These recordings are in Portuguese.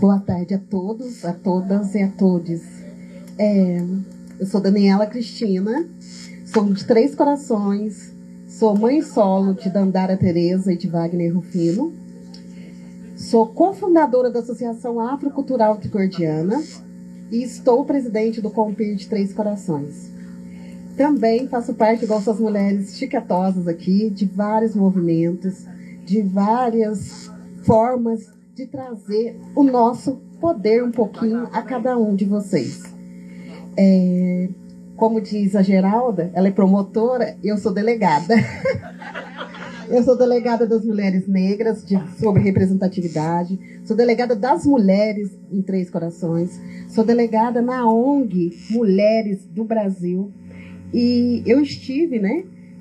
Boa tarde a todos, a todas e a todos. Eu sou Daniela Cristina, sou de Três Corações, sou mãe solo de Dandara Tereza e de Wagner Rufino. Sou cofundadora da Associação Afrocultural Tricordiana e estou presidente do Compir de Três Corações. Também faço parte, igual essas mulheres chiquetosas aqui, de vários movimentos, de várias formas de trazer o nosso poder um pouquinho a cada um de vocês. Como diz a Geralda, ela é promotora, eu sou delegada. Eu sou delegada das mulheres negras, sobre representatividade. Sou delegada das mulheres em Três Corações. Sou delegada na ONG Mulheres do Brasil. E eu estive,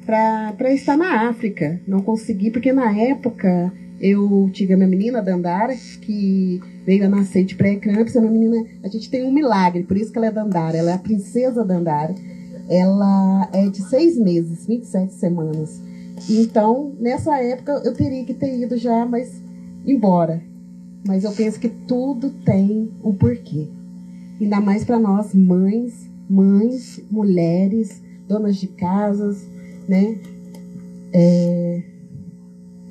para estar na África. Não consegui, porque na época eu tive a minha menina, Dandara, que veio a nascer de pré-eclâmpsia. Minha menina, a gente tem um milagre, por isso que ela é Dandara. Ela é a princesa Dandara. Ela é de 6 meses, 27 semanas. Então, nessa época, eu teria que ter ido já, mas embora. Mas eu penso que tudo tem um porquê. Ainda mais para nós, mães, mulheres, donas de casas, né?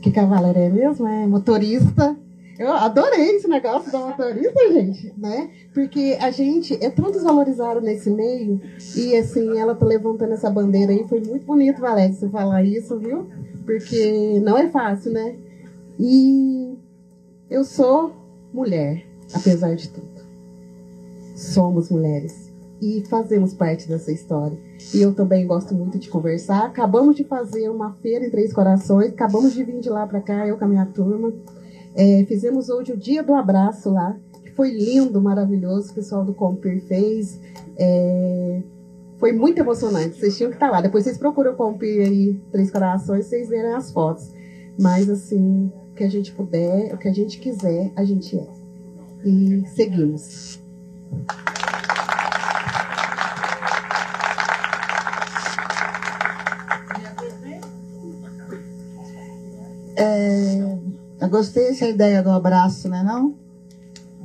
Que cavaleiro é mesmo? Motorista. Eu adorei esse negócio da motorista, gente, né? Porque a gente é tão desvalorizado nesse meio e, assim, ela tá levantando essa bandeira aí. Foi muito bonito, Valéria, você falar isso, viu? Porque não é fácil, né? E eu sou mulher, apesar de tudo. Somos mulheres e fazemos parte dessa história. E eu também gosto muito de conversar. Acabamos de fazer uma feira em Três Corações, acabamos de vir de lá para cá, eu com a minha turma. Fizemos hoje o Dia do Abraço lá, que foi lindo, maravilhoso, o pessoal do Compir fez. Foi muito emocionante, vocês tinham que estar lá. Depois vocês procuram o Compir aí, Três Corações, vocês verem as fotos. Mas, assim, o que a gente puder, o que a gente quiser, a gente é. E seguimos. Eu gostei dessa ideia do abraço, né, não?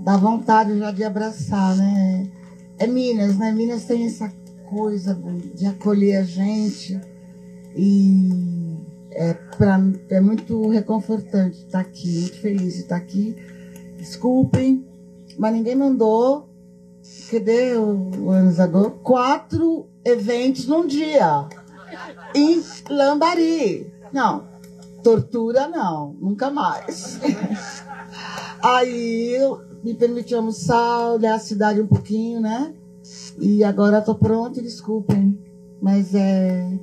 Dá vontade já de abraçar, né? Minas, né? Minas tem essa coisa de acolher a gente e é muito reconfortante estar aqui, muito feliz de estar aqui. Desculpem, mas ninguém mandou. Cadê o organizador? 4 eventos num dia em Lambari. Não. Tortura, não. Nunca mais. Aí eu me permiti almoçar, olhar a cidade um pouquinho, né? E agora tô pronta, desculpem. Mas é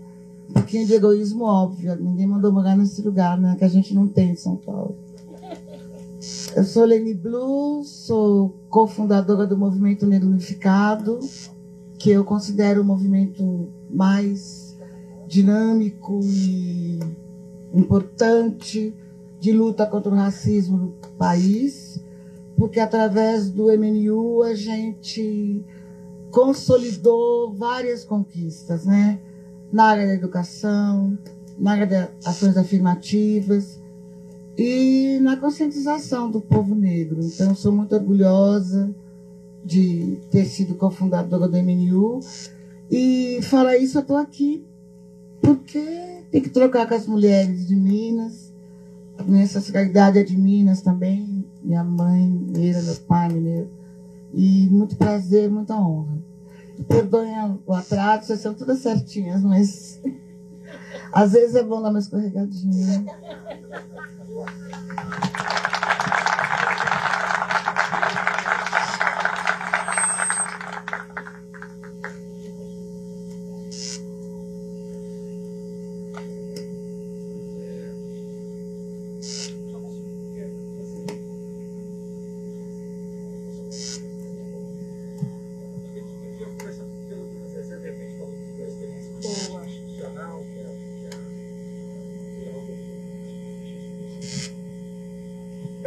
um pouquinho de egoísmo óbvio. Ninguém mandou morar nesse lugar, né? Que a gente não tem em São Paulo. Eu sou Leni Blue, sou cofundadora do Movimento Negro Unificado, que eu considero o movimento mais dinâmico e importante de luta contra o racismo no país, porque através do MNU a gente consolidou várias conquistas, né? Na área da educação, na área das ações afirmativas e na conscientização do povo negro. Então, eu sou muito orgulhosa de ter sido cofundadora do MNU e falar isso, eu estou aqui porque tem que trocar com as mulheres de Minas. A minha ancestralidade é de Minas também. Minha mãe mineira, meu pai mineiro. E muito prazer, muita honra. Perdoem o atraso, vocês são todas certinhas, mas às vezes é bom dar uma escorregadinha.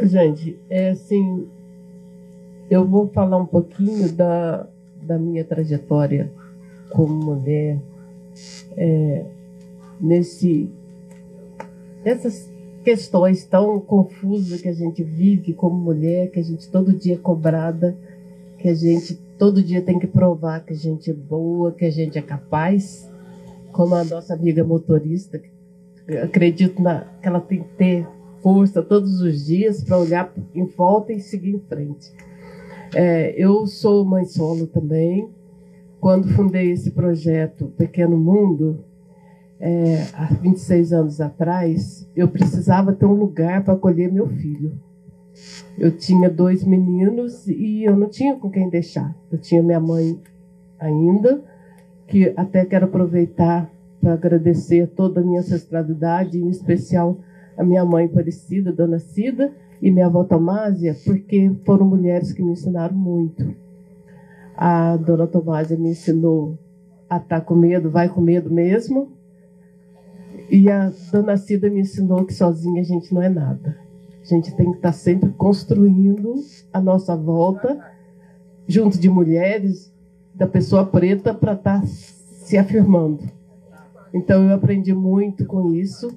Gente, assim, eu vou falar um pouquinho da minha trajetória como mulher nessas questões tão confusas que a gente vive como mulher, que a gente todo dia é cobrada, que a gente todo dia tem que provar que a gente é boa, que a gente é capaz, como a nossa amiga motorista, acredito que ela tem que ter força todos os dias para olhar em volta e seguir em frente. Eu sou mãe solo também. Quando fundei esse projeto Pequeno Mundo, há 26 anos atrás, eu precisava ter um lugar para acolher meu filho. Eu tinha 2 meninos e eu não tinha com quem deixar. Eu tinha minha mãe ainda, que até quero aproveitar para agradecer toda a minha ancestralidade, em especial a minha mãe Aparecida, Dona Cida, e minha avó Tomásia, porque foram mulheres que me ensinaram muito. A Dona Tomásia me ensinou a estar com medo, vai com medo mesmo. E a Dona Cida me ensinou que sozinha a gente não é nada. A gente tem que estar sempre construindo a nossa volta, junto de mulheres, da pessoa preta, para estar se afirmando. Então eu aprendi muito com isso,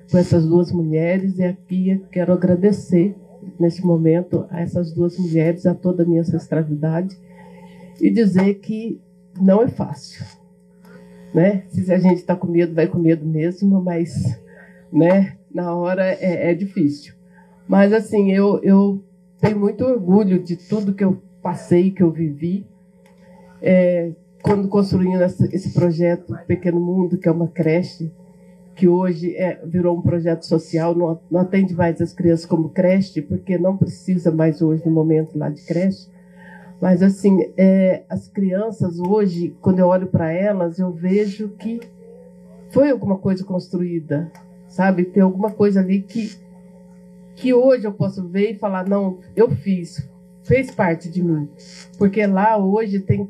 com essas 2 mulheres, e aqui eu quero agradecer, nesse momento, a essas 2 mulheres, a toda a minha ancestralidade, e dizer que não é fácil, né? Se a gente está com medo, vai com medo mesmo, mas, né, na hora é difícil. Mas, assim, eu tenho muito orgulho de tudo que eu passei, que eu vivi, quando construindo esse projeto Pequeno Mundo, que é uma creche, que hoje virou um projeto social, não atende mais as crianças como creche, porque não precisa mais hoje, no momento lá de creche. Mas, assim, as crianças hoje, quando eu olho para elas, eu vejo que foi alguma coisa construída, sabe? Tem alguma coisa ali que hoje eu posso ver e falar, não, eu fiz, fez parte de mim. Porque lá hoje tem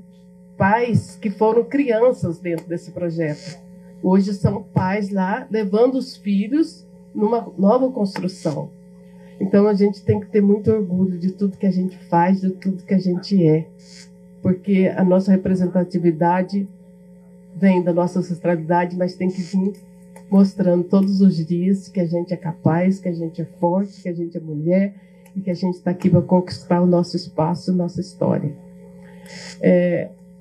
pais que foram crianças dentro desse projeto. Hoje são pais lá levando os filhos numa nova construção. Então a gente tem que ter muito orgulho de tudo que a gente faz, de tudo que a gente é. Porque a nossa representatividade vem da nossa ancestralidade, mas tem que vir mostrando todos os dias que a gente é capaz, que a gente é forte, que a gente é mulher e que a gente está aqui para conquistar o nosso espaço, nossa história.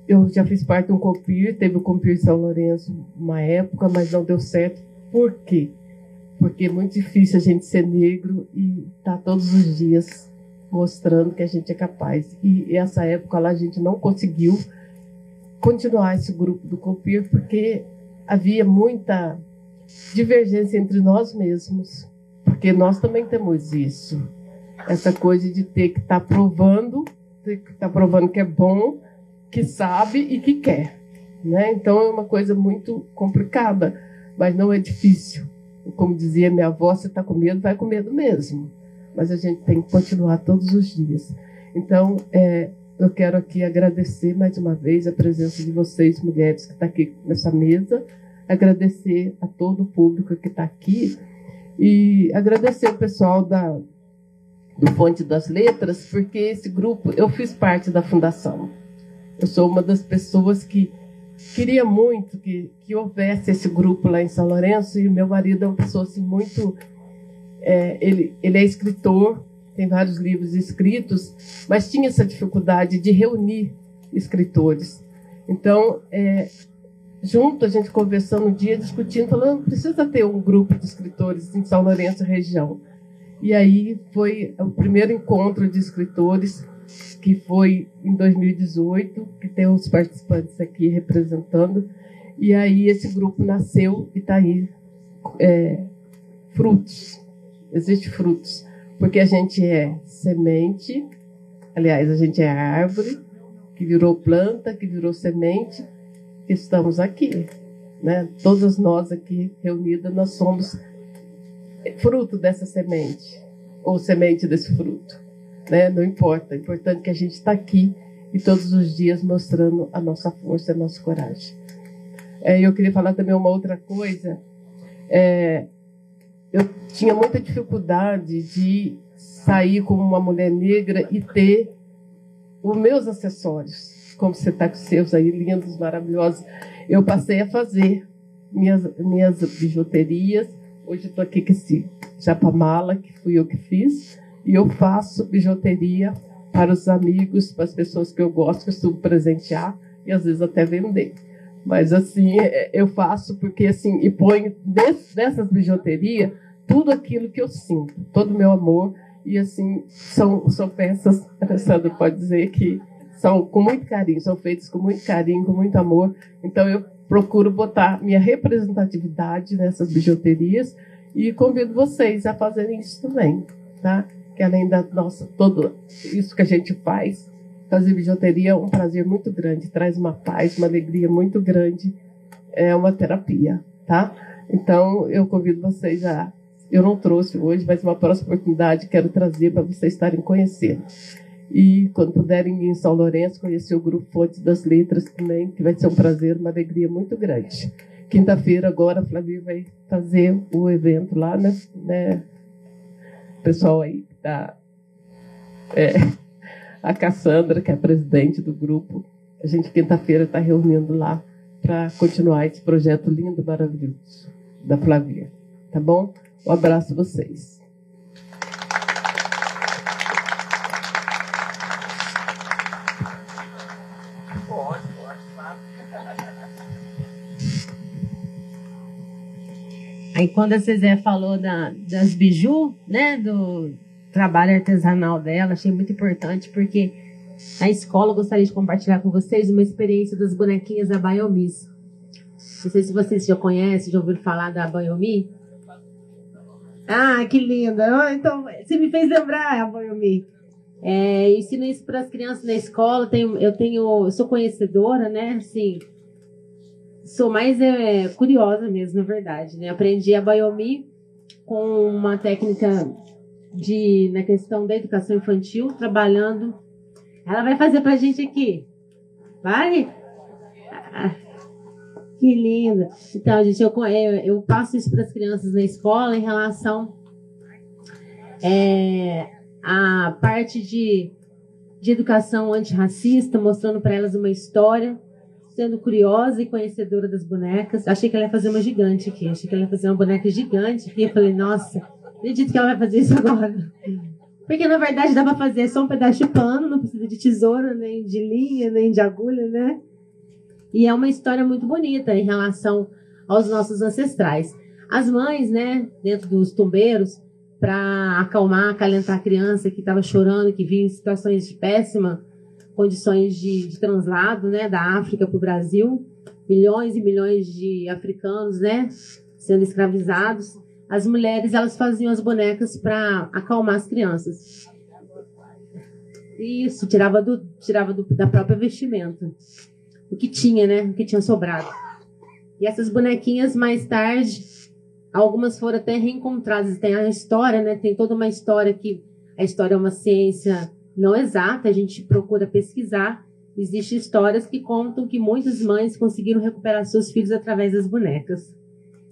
Eu já fiz parte de um Compir, teve o Compir São Lourenço uma época, mas não deu certo. Por quê? Porque é muito difícil a gente ser negro e estar todos os dias mostrando que a gente é capaz. E essa época lá a gente não conseguiu continuar esse grupo do Compir porque havia muita divergência entre nós mesmos, porque nós também temos isso. Essa coisa de ter que estar provando que é bom, que sabe e que quer, né? Então é uma coisa muito complicada, mas não é difícil. Como dizia minha avó, se está com medo, vai com medo mesmo. Mas a gente tem que continuar todos os dias. Então, eu quero aqui agradecer mais uma vez a presença de vocês, mulheres, que estão aqui nessa mesa, agradecer a todo o público que está aqui e agradecer o pessoal do Fonte das Letras, porque esse grupo, eu fiz parte da fundação. Eu sou uma das pessoas que queria muito que houvesse esse grupo lá em São Lourenço, e meu marido é uma pessoa assim, muito... ele é escritor, tem vários livros escritos, mas tinha essa dificuldade de reunir escritores. Então, junto, a gente conversando um dia, discutindo, falando, precisa ter um grupo de escritores em São Lourenço região. E aí foi o primeiro encontro de escritores, que foi em 2018, que tem os participantes aqui representando, e aí esse grupo nasceu e está aí. Frutos, existe frutos, porque a gente é semente, aliás, a gente é árvore, que virou planta, que virou semente, que estamos aqui, né? Todas nós aqui reunidas, nós somos fruto dessa semente, ou semente desse fruto, né? Não importa, é importante que a gente está aqui e todos os dias mostrando a nossa força, a nossa coragem. Eu queria falar também uma outra coisa. Eu tinha muita dificuldade de sair como uma mulher negra e ter os meus acessórios, como você está com os seus aí, lindos, maravilhosos. Eu passei a fazer minhas bijuterias, Hoje eu estou aqui com esse japamala, que fui eu que fiz, e eu faço bijuteria para os amigos, para as pessoas que eu gosto, costumo presentear e às vezes até vender. Mas assim, eu faço porque assim, e ponho dessas bijuterias tudo aquilo que eu sinto, todo o meu amor. E assim, são peças, a Sandra pode dizer que são com muito carinho, são feitas com muito carinho, com muito amor. Então eu procuro botar minha representatividade nessas bijuterias e convido vocês a fazerem isso também, tá? Que além da nossa, todo isso que a gente faz, fazer bijuteria é um prazer muito grande, traz uma paz, uma alegria muito grande, é uma terapia, tá? Então eu convido vocês a... Eu não trouxe hoje, mas uma próxima oportunidade quero trazer para vocês estarem conhecendo. E quando puderem ir em São Lourenço, conhecer o Grupo Fontes das Letras também, que vai ser um prazer, uma alegria muito grande. Quinta-feira agora a Flavia vai fazer o evento lá, né? O pessoal aí da... a Cassandra, que é a presidente do grupo, a gente quinta-feira está reunindo lá para continuar esse projeto lindo, maravilhoso da Flavia. Tá bom? Um abraço a vocês. Aí quando a Cezé falou das biju, né, do trabalho artesanal dela, achei muito importante, porque na escola eu gostaria de compartilhar com vocês uma experiência das bonequinhas da Baiomis. Não sei se vocês já conhecem, já ouviram falar da Baiomi. Ah, que linda! Então, você me fez lembrar a Baiomi. Ensino isso para as crianças na escola. Eu sou conhecedora, né? Assim, sou mais curiosa mesmo, na verdade. Né? Aprendi a Baiomi com uma técnica na questão da educação infantil, trabalhando. Ela vai fazer para a gente aqui. Vai? Que linda. Então, gente, eu passo isso para as crianças na escola em relação à parte de educação antirracista, mostrando para elas uma história, sendo curiosa e conhecedora das bonecas. Achei que ela ia fazer uma gigante aqui. Achei que ela ia fazer uma boneca gigante aqui. Eu falei, nossa, acredito que ela vai fazer isso agora. Porque, na verdade, dá para fazer só um pedaço de pano, não precisa de tesoura, nem de linha, nem de agulha, né? E é uma história muito bonita em relação aos nossos ancestrais. As mães, né, dentro dos tumbeiros, para acalmar, acalentar a criança que estava chorando, que vinha em situações de péssima condições de translado, né, da África para o Brasil, milhões e milhões de africanos, né, sendo escravizados. As mulheres, elas faziam as bonecas para acalmar as crianças. Isso, tirava da própria vestimenta. O que tinha, né? O que tinha sobrado. E essas bonequinhas, mais tarde, algumas foram até reencontradas. Tem a história, né? Tem toda uma história que... A história é uma ciência não exata, a gente procura pesquisar. Existem histórias que contam que muitas mães conseguiram recuperar seus filhos através das bonecas.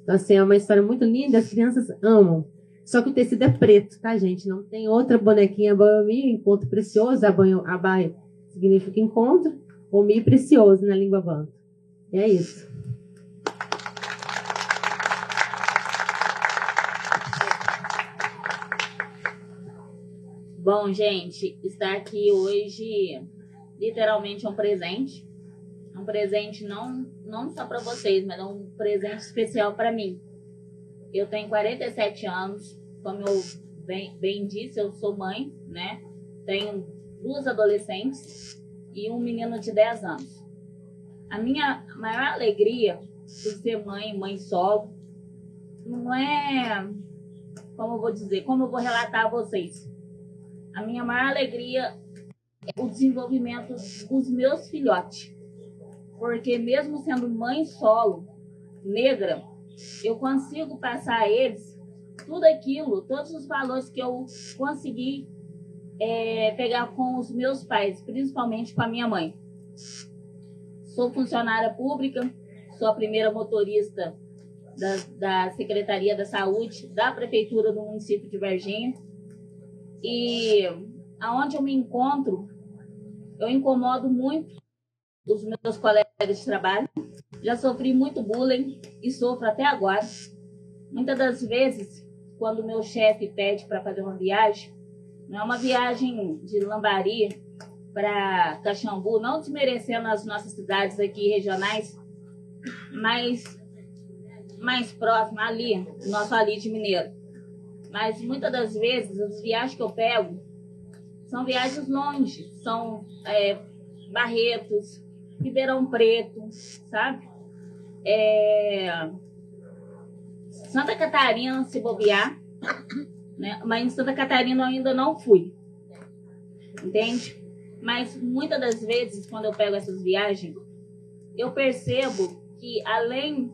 Então, assim, é uma história muito linda, as crianças amam. Só que o tecido é preto, tá, gente? Não tem outra bonequinha Baiomi, encontro precioso. A Baio significa encontro. O Mi precioso na língua banto. E é isso. Bom, gente, estar aqui hoje literalmente é um presente. É um presente não só para vocês, mas é um presente especial para mim. Eu tenho 47 anos, como eu bem disse, eu sou mãe, né? Tenho 2 adolescentes e um menino de 10 anos. A minha maior alegria por ser mãe solo, não é, como eu vou dizer, como eu vou relatar a vocês. A minha maior alegria é o desenvolvimento dos meus filhotes. Porque mesmo sendo mãe solo, negra, eu consigo passar a eles tudo aquilo, todos os valores que eu consegui pegar com os meus pais, principalmente com a minha mãe. Sou funcionária pública, sou a primeira motorista da Secretaria da Saúde da Prefeitura do município de Varginha. E aonde eu me encontro, eu incomodo muito os meus colegas de trabalho. Já sofri muito bullying e sofro até agora. Muitas das vezes, quando o meu chefe pede para fazer uma viagem, não é uma viagem de Lambari para Caxambu, não desmerecendo as nossas cidades aqui regionais, mas mais próxima ali, nosso ali de Mineiro. Mas muitas das vezes, as viagens que eu pego são viagens longe, são Barretos, Ribeirão Preto, sabe? Santa Catarina, se bobear, né? Mas em Santa Catarina eu ainda não fui, entende? Mas muitas das vezes, quando eu pego essas viagens, eu percebo que além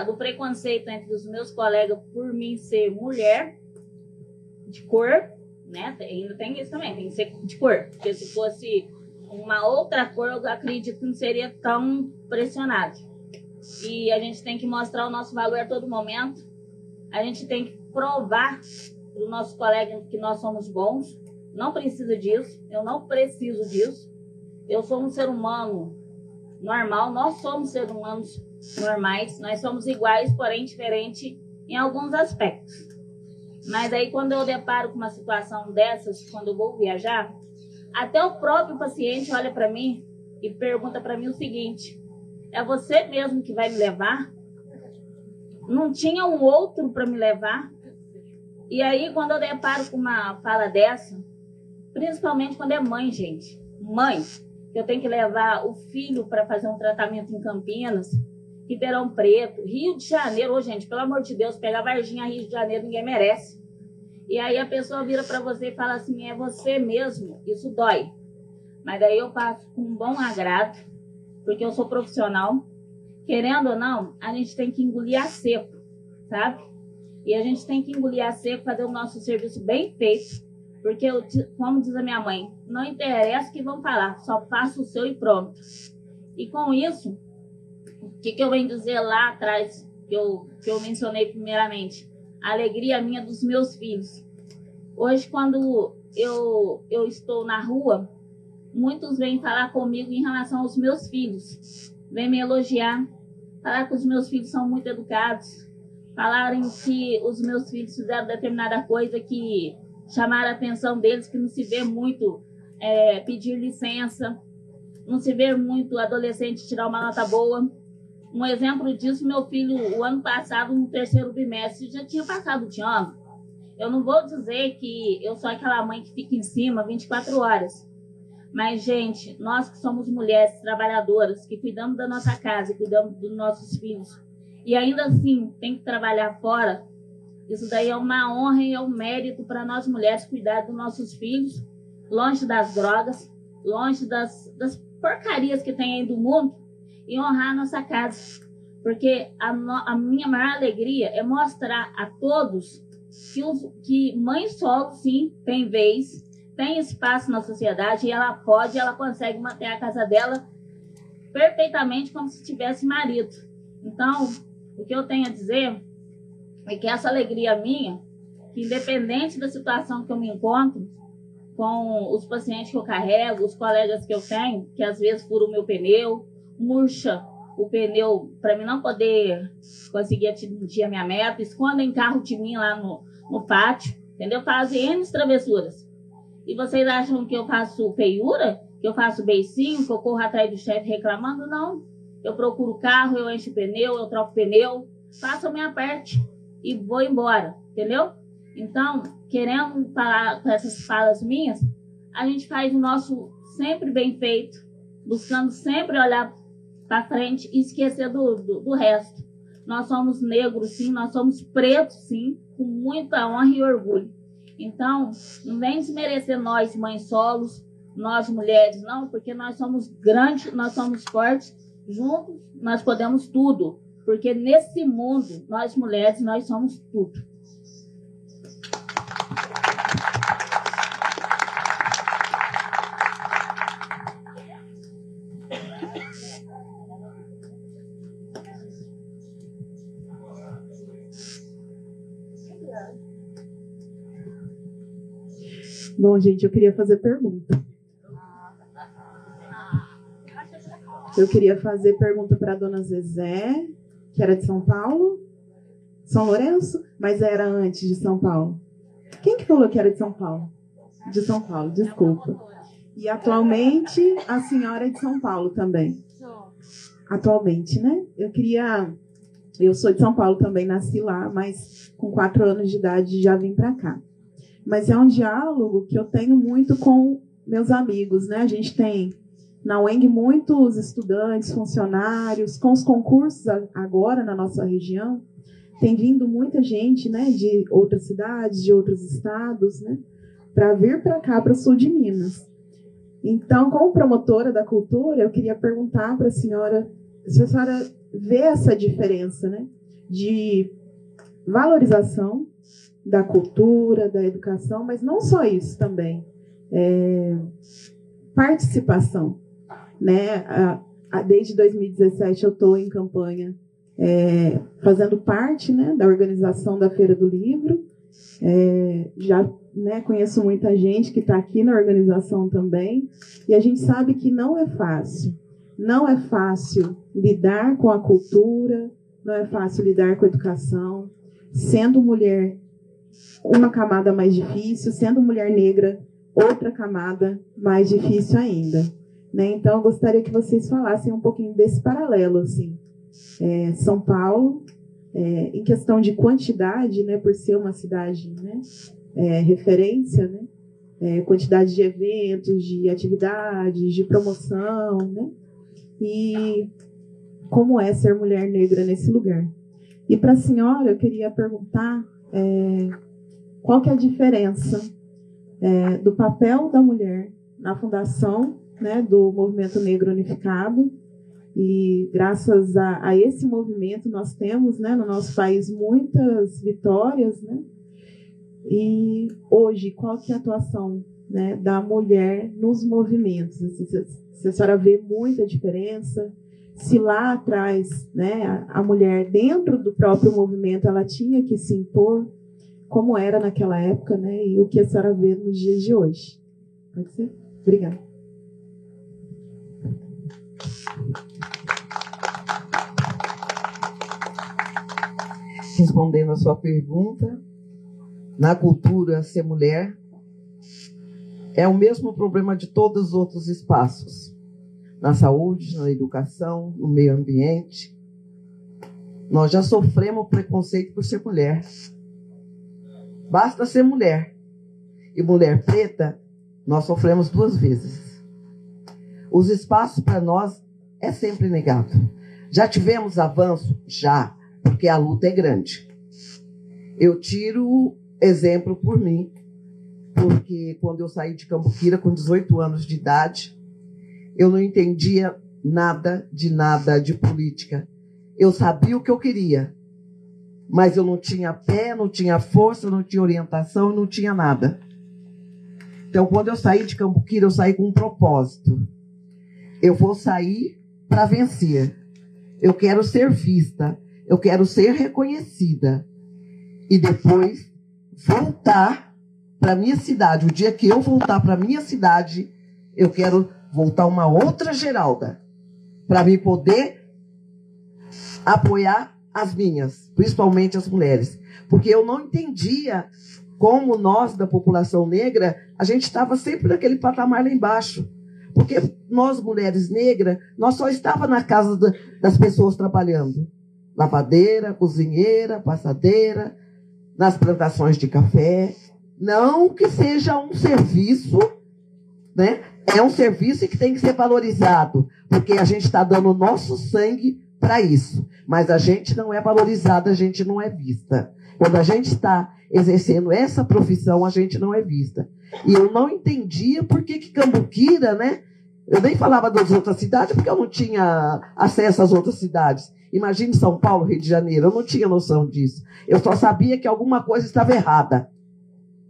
do preconceito entre os meus colegas por mim ser mulher de cor, né? Ainda tem isso também, tem que ser de cor, porque se fosse uma outra cor, eu acredito que não seria tão pressionado. E a gente tem que mostrar o nosso valor a todo momento. A gente tem que provar para os nossos colegas que nós somos bons. Não precisa disso, eu não preciso disso. Eu sou um ser humano normal, nós somos seres humanos normais, nós somos iguais, porém diferentes em alguns aspectos. Mas aí quando eu deparo com uma situação dessas, quando eu vou viajar, até o próprio paciente olha para mim e pergunta para mim o seguinte: é você mesmo que vai me levar? Não tinha um outro para me levar? E aí quando eu deparo com uma fala dessa, principalmente quando é mãe, gente, mãe, eu tenho que levar o filho para fazer um tratamento em Campinas, Ribeirão Preto, Rio de Janeiro. Ô, gente, pelo amor de Deus, pegar Varginha, Rio de Janeiro, ninguém merece. E aí a pessoa vira para você e fala assim: é você mesmo, isso dói. Mas daí eu faço com um bom agrado, porque eu sou profissional. Querendo ou não, a gente tem que engolir a seco, sabe? E a gente tem que engolir a seco, fazer o nosso serviço bem feito. Porque, como diz a minha mãe, não interessa o que vão falar, só faça o seu e pronto. E com isso, o que eu venho dizer lá atrás, que eu mencionei primeiramente? A alegria minha dos meus filhos. Hoje, quando eu estou na rua, muitos vêm falar comigo em relação aos meus filhos. Vêm me elogiar, falar que os meus filhos são muito educados, falarem que os meus filhos fizeram determinada coisa que chamaram a atenção deles, que não se vê muito pedir licença, não se vê muito adolescente tirar uma nota boa. Um exemplo disso, meu filho, o ano passado, no 3º bimestre, já tinha passado de ano. Eu não vou dizer que eu sou aquela mãe que fica em cima 24 horas. Mas, gente, nós que somos mulheres trabalhadoras, que cuidamos da nossa casa, cuidamos dos nossos filhos, e ainda assim tem que trabalhar fora, isso daí é uma honra e é um mérito para nós mulheres cuidar dos nossos filhos, longe das drogas, longe das porcarias que tem aí do mundo, e honrar a nossa casa. Porque a minha maior alegria é mostrar a todos que mãe solo, sim, tem vez, tem espaço na sociedade, e ela consegue manter a casa dela perfeitamente como se tivesse marido. Então, o que eu tenho a dizer é que essa alegria minha, que independente da situação que eu me encontro, com os pacientes que eu carrego, os colegas que eu tenho, que às vezes furam o meu pneu, murcha o pneu para mim não poder conseguir atingir a minha meta, escondem carro de mim lá no pátio, entendeu? Fazem N travessuras. E vocês acham que eu faço feiura? Que eu faço beicinho? Que eu corro atrás do chefe reclamando? Não. Eu procuro o carro, eu encho o pneu, eu troco o pneu, faço a minha parte e vou embora, entendeu? Então, querendo falar com essas falas minhas, a gente faz o nosso sempre bem feito, buscando sempre olhar para frente e esquecer do resto. Nós somos negros, sim, nós somos pretos, sim, com muita honra e orgulho. Então, não vem desmerecer nós, mães solos, nós mulheres, não, porque nós somos grandes, nós somos fortes, juntos nós podemos tudo, porque nesse mundo, nós mulheres, nós somos tudo. Bom, gente, eu queria fazer pergunta. Eu queria fazer pergunta para a dona Zezé, que era de São Paulo. São Lourenço, mas era antes de São Paulo. Quem que falou que era de São Paulo? De São Paulo, desculpa. E atualmente a senhora é de São Paulo também. Atualmente, né? Eu sou de São Paulo também, nasci lá, mas com 4 anos de idade já vim para cá. Mas é um diálogo que eu tenho muito com meus amigos, né? A gente tem na UENG muitos estudantes, funcionários, com os concursos agora na nossa região, tem vindo muita gente, né, de outras cidades, de outros estados, né, para vir para cá, para o sul de Minas. Então, como promotora da cultura, eu queria perguntar para a senhora se a senhora vê essa diferença, né, de valorização da cultura, da educação, mas não só isso também, participação, né? Desde 2017 eu estou em campanha fazendo parte, né, da organização da Feira do Livro, já, né, conheço muita gente que está aqui na organização também, e a gente sabe que não é fácil lidar com a cultura, não é fácil lidar com a educação, sendo mulher uma camada mais difícil, sendo mulher negra outra camada mais difícil ainda, né? Então eu gostaria que vocês falassem um pouquinho desse paralelo, assim. São Paulo, em questão de quantidade, né, por ser uma cidade, né, referência, né, quantidade de eventos, de atividades, de promoção, né, e como é ser mulher negra nesse lugar. E para a senhora, eu queria perguntar qual que é a diferença do papel da mulher na fundação, né, do Movimento Negro Unificado. E graças a esse movimento nós temos, né, no nosso país muitas vitórias, né? E hoje, qual que é a atuação, né, da mulher nos movimentos? Se a senhora vê muita diferença, se lá atrás, né, a mulher dentro do próprio movimento ela tinha que se impor, como era naquela época, né, e o que a senhora vê nos dias de hoje. Pode ser? Obrigada. Respondendo a sua pergunta, na cultura, ser mulher é o mesmo problema de todos os outros espaços. Na saúde, na educação, no meio ambiente. Nós já sofremos preconceito por ser mulher. Basta ser mulher. E mulher preta, nós sofremos 2 vezes. Os espaços para nós é sempre negado. Já tivemos avanço? Já. Porque a luta é grande. Eu tiro exemplo por mim, porque quando eu saí de Cambuquira com 18 anos de idade, eu não entendia nada de política. Eu sabia o que eu queria, mas eu não tinha pé, não tinha força, não tinha orientação, não tinha nada. Então, quando eu saí de Cambuquira, eu saí com um propósito. Eu vou sair para vencer. Eu quero ser vista. Eu quero ser reconhecida e depois voltar para minha cidade. O dia que eu voltar para minha cidade, eu quero voltar uma outra Geralda para me poder apoiar as minhas, principalmente as mulheres. Porque eu não entendia como nós, da população negra, a gente estava sempre naquele patamar lá embaixo. Porque nós, mulheres negras, nós só estávamos na casa das pessoas trabalhando. Lavadeira, cozinheira, passadeira, nas plantações de café. Não que seja um serviço, né? É um serviço que tem que ser valorizado, porque a gente está dando o nosso sangue para isso. Mas a gente não é valorizada, a gente não é vista. Quando a gente está exercendo essa profissão, a gente não é vista. E eu não entendia por que Cambuquira, né? Eu nem falava das outras cidades, porque eu não tinha acesso às outras cidades. Imagine São Paulo, Rio de Janeiro, eu não tinha noção disso. Eu só sabia que alguma coisa estava errada,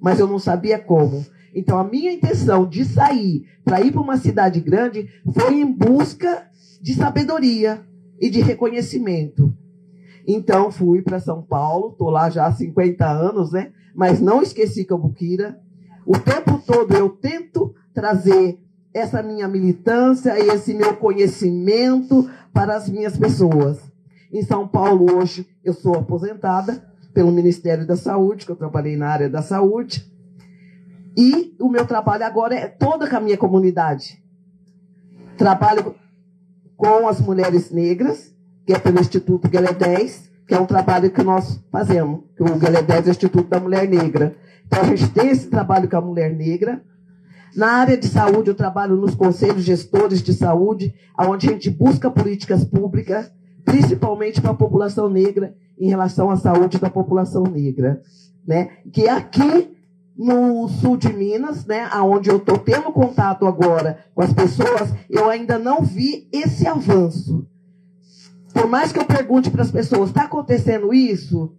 mas eu não sabia como. Então, a minha intenção de sair para ir para uma cidade grande foi em busca de sabedoria e de reconhecimento. Então, fui para São Paulo, estou lá já há 50 anos, né? Mas não esqueci Cambuquira. O tempo todo eu tento trazer essa minha militância e esse meu conhecimento para as minhas pessoas. Em São Paulo, hoje, eu sou aposentada, pelo Ministério da Saúde, que eu trabalhei na área da saúde. E o meu trabalho agora é toda com a minha comunidade. Trabalho com as mulheres negras, que é pelo Instituto Guelé 10, que é um trabalho que nós fazemos, que o Guelé 10 é o Instituto da Mulher Negra. Então, a gente tem esse trabalho com a mulher negra. Na área de saúde, eu trabalho nos conselhos gestores de saúde, onde a gente busca políticas públicas, principalmente para a população negra, em relação à saúde da população negra, né? Que aqui no sul de Minas, né, onde eu estou tendo contato agora com as pessoas, eu ainda não vi esse avanço. Por mais que eu pergunte para as pessoas, está acontecendo isso?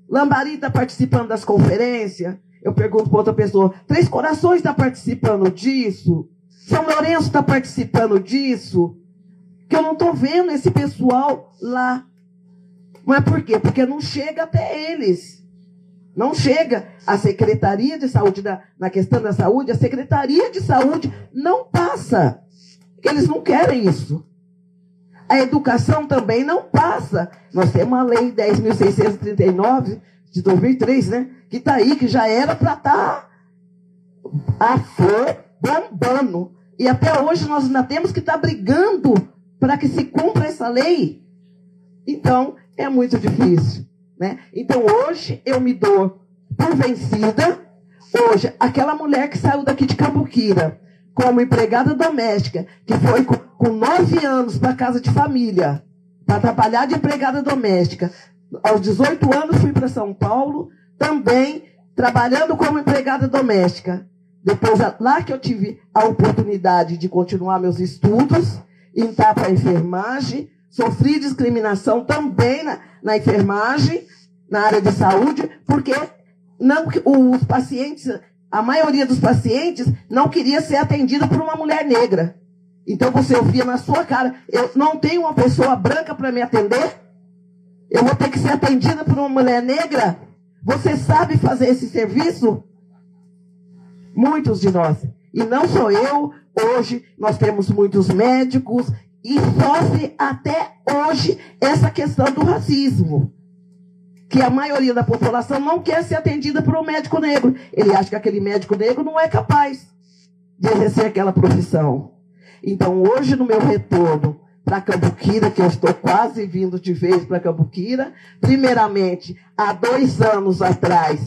Lambari está participando das conferências? Eu pergunto para outra pessoa, Três Corações está participando disso? São Lourenço está participando disso? Que eu não estou vendo esse pessoal lá. Mas por quê? Porque não chega até eles. Não chega. A Secretaria de Saúde, na questão da saúde, a Secretaria de Saúde não passa. Porque eles não querem isso. A educação também não passa. Nós temos a Lei 10.639 de 2003, né? Que está aí, que já era para estar a flor bombando. E até hoje nós ainda temos que estar brigando para que se cumpra essa lei. Então, é muito difícil, né? Então, hoje, eu me dou por vencida. Hoje, aquela mulher que saiu daqui de Cambuquira, como empregada doméstica, que foi com 9 anos para casa de família, para trabalhar de empregada doméstica. Aos 18 anos, fui para São Paulo, também trabalhando como empregada doméstica. Depois, lá que eu tive a oportunidade de continuar meus estudos, entrar para a enfermagem, sofri discriminação também na enfermagem, na área de saúde, porque não, os pacientes, a maioria dos pacientes não queria ser atendida por uma mulher negra. Então você ouvia na sua cara, eu não tenho uma pessoa branca para me atender? Eu vou ter que ser atendida por uma mulher negra? Você sabe fazer esse serviço? Muitos de nós. E não sou eu. Hoje nós temos muitos médicos e sofre até hoje essa questão do racismo. Que a maioria da população não quer ser atendida por um médico negro. Ele acha que aquele médico negro não é capaz de exercer aquela profissão. Então, hoje, no meu retorno para Cambuquira, que eu estou quase vindo de vez para Cambuquira, primeiramente, há 2 anos atrás,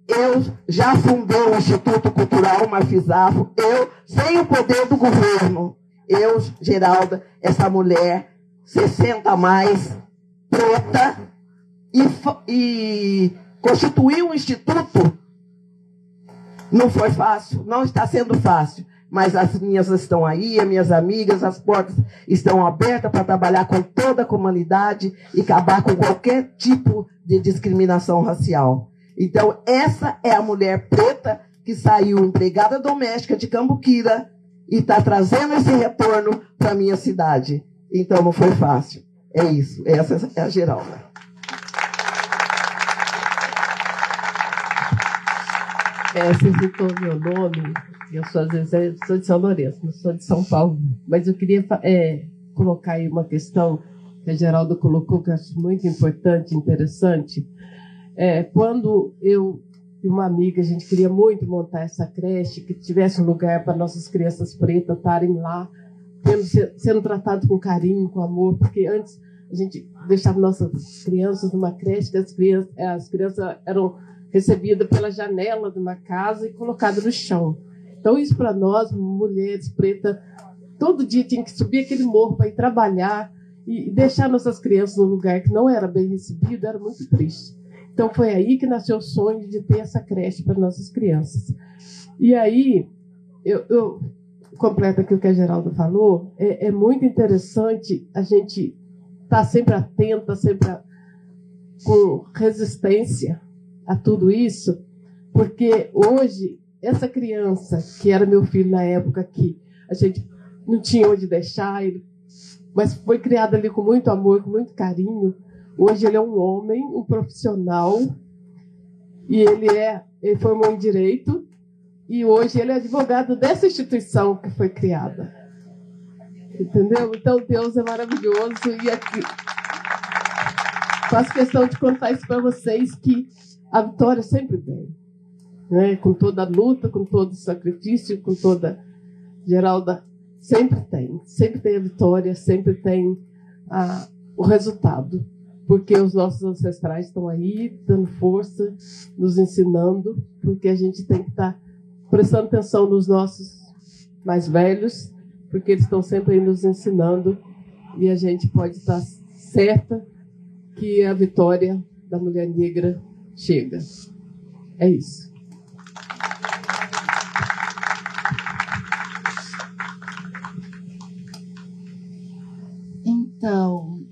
eu já fundei o Instituto Cultural Marfisafo, eu, sem o poder do governo, eu, Geralda, essa mulher, 60 a mais, preta, e constituir um instituto não foi fácil, não está sendo fácil, mas as minhas estão aí, as minhas amigas, as portas estão abertas para trabalhar com toda a comunidade e acabar com qualquer tipo de discriminação racial. Então, essa é a mulher preta que saiu empregada doméstica de Cambuquira e está trazendo esse retorno para a minha cidade. Então, não foi fácil. É isso, essa é a Geralda. Você citou meu nome, eu sou, às vezes, sou de São Lourenço, não sou de São Paulo, mas eu queria colocar aí uma questão que a Geralda colocou, que eu acho muito importante, interessante. Quando eu e uma amiga, a gente queria muito montar essa creche, que tivesse um lugar para nossas crianças pretas estarem lá, sendo tratadas com carinho, com amor, porque antes a gente deixava nossas crianças numa creche, as crianças eram recebida pela janela de uma casa e colocada no chão. Então, isso para nós, mulheres pretas, todo dia tinha que subir aquele morro para ir trabalhar e deixar nossas crianças num lugar que não era bem recebido, era muito triste. Então, foi aí que nasceu o sonho de ter essa creche para nossas crianças. E aí, eu completo aqui o que a Geralda falou, é muito interessante a gente estar sempre atenta, sempre com resistência a tudo isso, porque hoje, essa criança, que era meu filho na época que a gente não tinha onde deixar ele, mas foi criado ali com muito amor, com muito carinho. Hoje ele é um homem, um profissional, e ele formou em Direito, e hoje ele é advogado dessa instituição que foi criada. Entendeu? Então Deus é maravilhoso, e aqui... faço questão de contar isso para vocês, que a vitória sempre vem, né? Com toda a luta, com todo o sacrifício, com toda... Geralda, sempre tem a vitória, sempre tem o resultado, porque os nossos ancestrais estão aí, dando força, nos ensinando, porque a gente tem que estar prestando atenção nos nossos mais velhos, porque eles estão sempre aí nos ensinando, e a gente pode estar certa que a vitória da mulher negra chega. É isso. Então,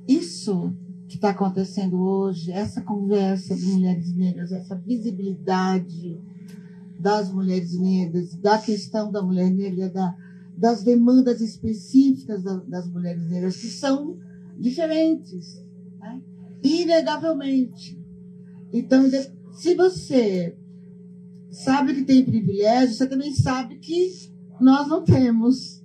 isso que está acontecendo hoje, essa conversa de mulheres negras, essa visibilidade das mulheres negras, da questão da mulher negra, das demandas específicas das mulheres negras, que são diferentes, né? Inegavelmente. Então, se você sabe que tem privilégio, você também sabe que nós não temos,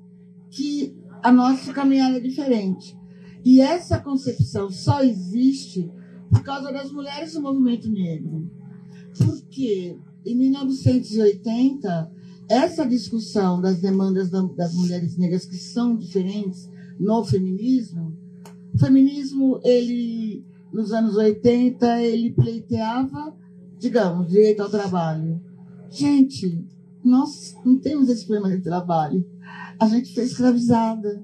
que a nossa caminhada é diferente. E essa concepção só existe por causa das mulheres do movimento negro. Porque em 1980, essa discussão das demandas das mulheres negras que são diferentes no feminismo, o feminismo, ele, nos anos 80, ele pleiteava, digamos, direito ao trabalho. Gente, nós não temos esse problema de trabalho. A gente foi escravizada.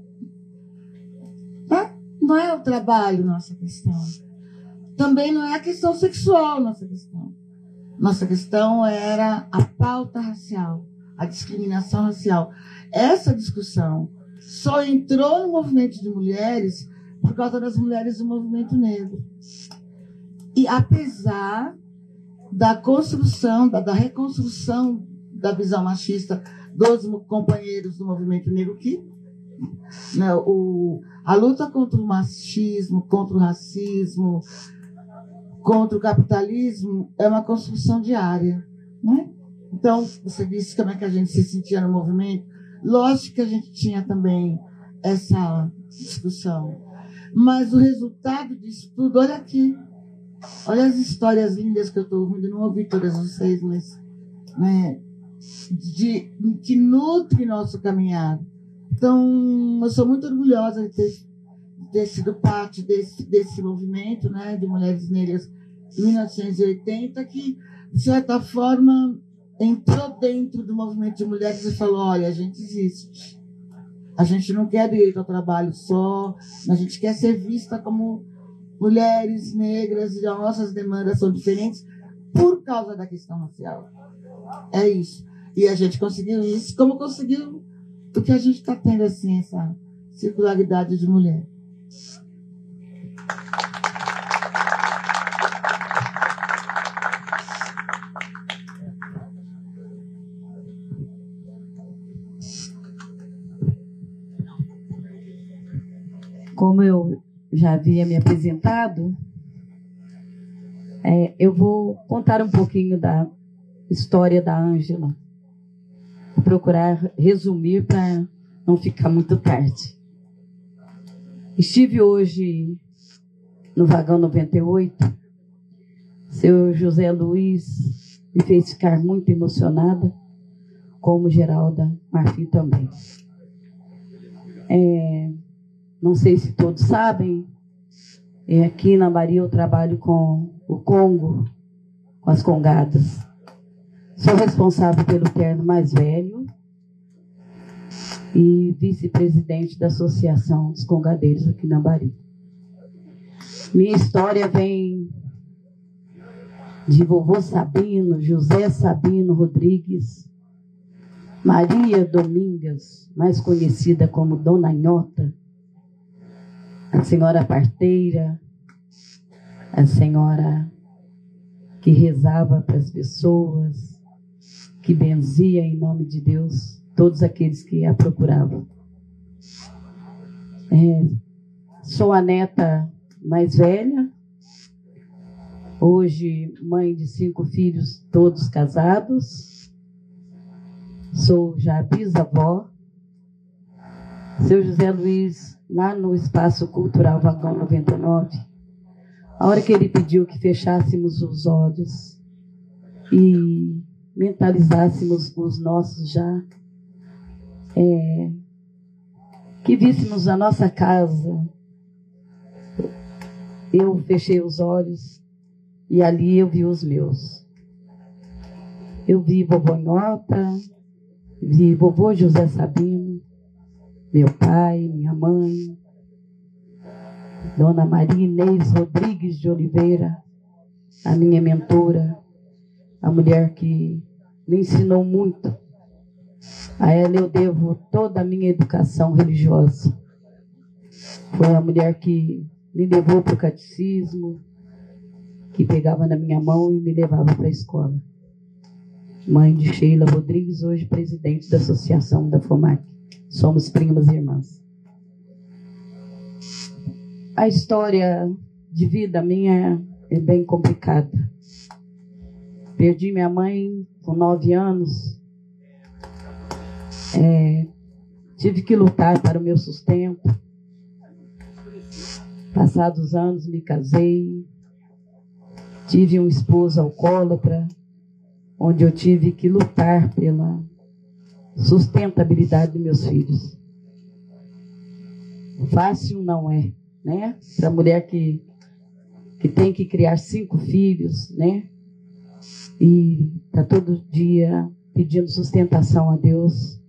Tá? Não é o trabalho nossa questão. Também não é a questão sexual nossa questão. Nossa questão era a pauta racial, a discriminação racial. Essa discussão só entrou no movimento de mulheres por causa das mulheres do movimento negro. E apesar da construção, da reconstrução da visão machista dos companheiros do movimento negro, que, né, a luta contra o machismo, contra o racismo, contra o capitalismo é uma construção diária, né? Então, você disse como é que a gente se sentia no movimento. Lógico que a gente tinha também essa discussão. Mas o resultado disso tudo, olha aqui. Olha as histórias lindas que eu estou ouvindo, não ouvi todas vocês, mas, né, que nutre nosso caminhar. Então, eu sou muito orgulhosa de ter sido parte desse movimento, né, de mulheres negras de 1980, que, de certa forma, entrou dentro do movimento de mulheres e falou: olha, a gente existe. A gente não quer direito ao trabalho só, a gente quer ser vista como mulheres negras, e as nossas demandas são diferentes por causa da questão racial. É isso. E a gente conseguiu isso, como conseguiu o que a gente está tendo, assim, essa circularidade de mulher. Como eu já havia me apresentado, eu vou contar um pouquinho da história da Ângela. Vou procurar resumir para não ficar muito tarde. Estive hoje no vagão 98. Seu José Luiz me fez ficar muito emocionada, como Geralda Marfim também. Não sei se todos sabem, aqui na Bahia eu trabalho com o Congo, com as congadas. Sou responsável pelo terno mais velho e vice-presidente da Associação dos Congadeiros aqui na Bahia. Minha história vem de vovô Sabino, José Sabino Rodrigues, Maria Domingas, mais conhecida como Dona Nhota, a senhora parteira, a senhora que rezava para as pessoas, que benzia em nome de Deus todos aqueles que a procuravam. Sou a neta mais velha, hoje mãe de 5 filhos, todos casados. Sou já bisavó. Seu José Luiz lá no Espaço Cultural Vagão 99, a hora que ele pediu que fechássemos os olhos e mentalizássemos os nossos já, que víssemos a nossa casa, eu fechei os olhos e ali eu vi os meus. Eu vi vovó Nhota, vi vovô José Sabino, meu pai, minha mãe, Dona Maria Inês Rodrigues de Oliveira, a minha mentora, a mulher que me ensinou muito. A ela eu devo toda a minha educação religiosa. Foi a mulher que me levou para o catecismo, que pegava na minha mão e me levava para a escola. Mãe de Sheila Rodrigues, hoje presidente da Associação da FOMAC. Somos primas e irmãs. A história de vida minha é bem complicada. Perdi minha mãe com 9 anos. Tive que lutar para o meu sustento. Passados os anos, me casei. Tive um esposo alcoólatra, onde eu tive que lutar pela sustentabilidade dos meus filhos. Fácil não é, né? Para a mulher que tem que criar 5 filhos, né? E está todo dia pedindo sustentação a Deus.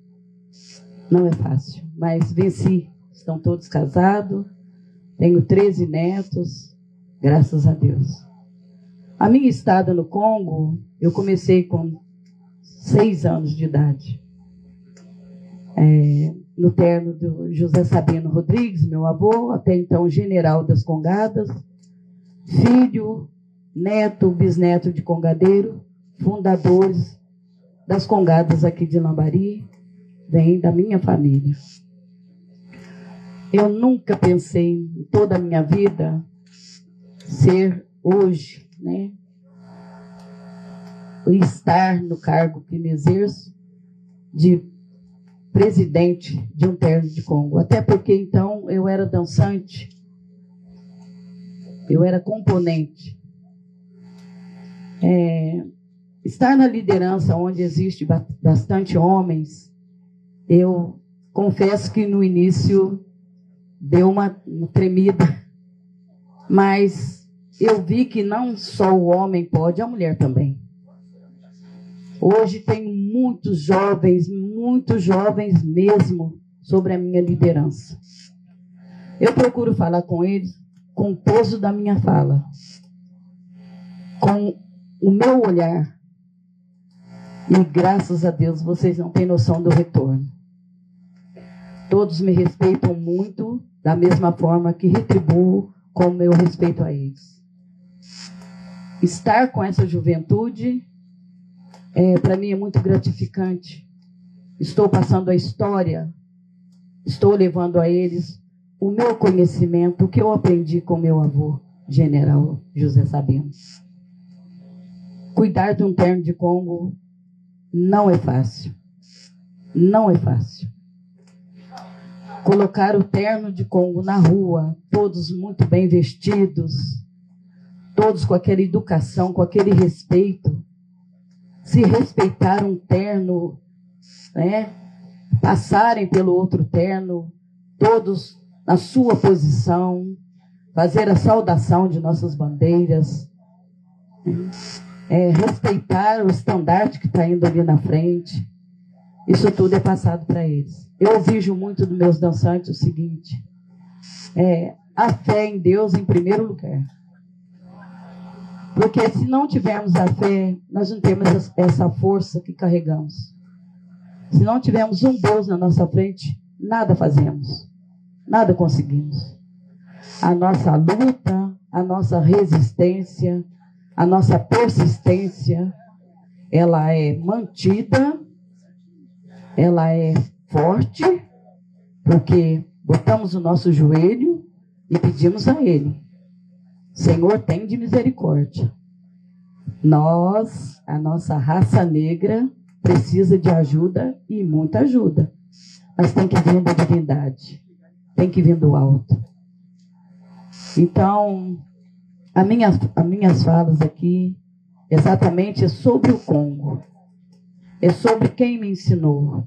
Não é fácil, mas venci. Estão todos casados. Tenho 13 netos, graças a Deus. A minha estada no Congo, eu comecei com 6 anos de idade. No terno do José Sabino Rodrigues, meu avô, até então general das Congadas, filho, neto, bisneto de congadeiro, fundadores das Congadas aqui de Lambari, vem da minha família. Eu nunca pensei em toda a minha vida ser hoje, né, estar no cargo que me exerço de presidente de um terno de Congo. Até porque, então, eu era dançante, eu era componente. Estar na liderança onde existe bastante homens, eu confesso que no início deu uma tremida, mas eu vi que não só o homem pode, a mulher também. Hoje tem muitos jovens mesmo, sobre a minha liderança. Eu procuro falar com eles com o peso da minha fala, com o meu olhar. E graças a Deus vocês não têm noção do retorno. Todos me respeitam muito, da mesma forma que retribuo como eu respeito a eles. Estar com essa juventude, para mim é muito gratificante. Estou passando a história, estou levando a eles o meu conhecimento, o que eu aprendi com meu avô, general José Sabino. Cuidar de um terno de Congo não é fácil. Não é fácil. Colocar o terno de Congo na rua, todos muito bem vestidos, todos com aquela educação, com aquele respeito, se respeitar um terno, né? Passarem pelo outro terno, todos na sua posição, fazer a saudação de nossas bandeiras, respeitar o estandarte que está indo ali na frente. Isso tudo é passado para eles. Eu exijo muito dos meus dançantes o seguinte: a fé em Deus em primeiro lugar. Porque se não tivermos a fé, nós não temos essa força que carregamos. Se não tivermos um Deus na nossa frente, nada fazemos, nada conseguimos. A nossa luta, a nossa resistência, a nossa persistência, ela é mantida, ela é forte, porque botamos o nosso joelho e pedimos a Ele: Senhor, tem de misericórdia. A nossa raça negra, precisa de ajuda e muita ajuda. Mas tem que vir da divindade. tem que vir do alto. Então, as minhas falas aqui, exatamente é sobre o Congo. É sobre quem me ensinou,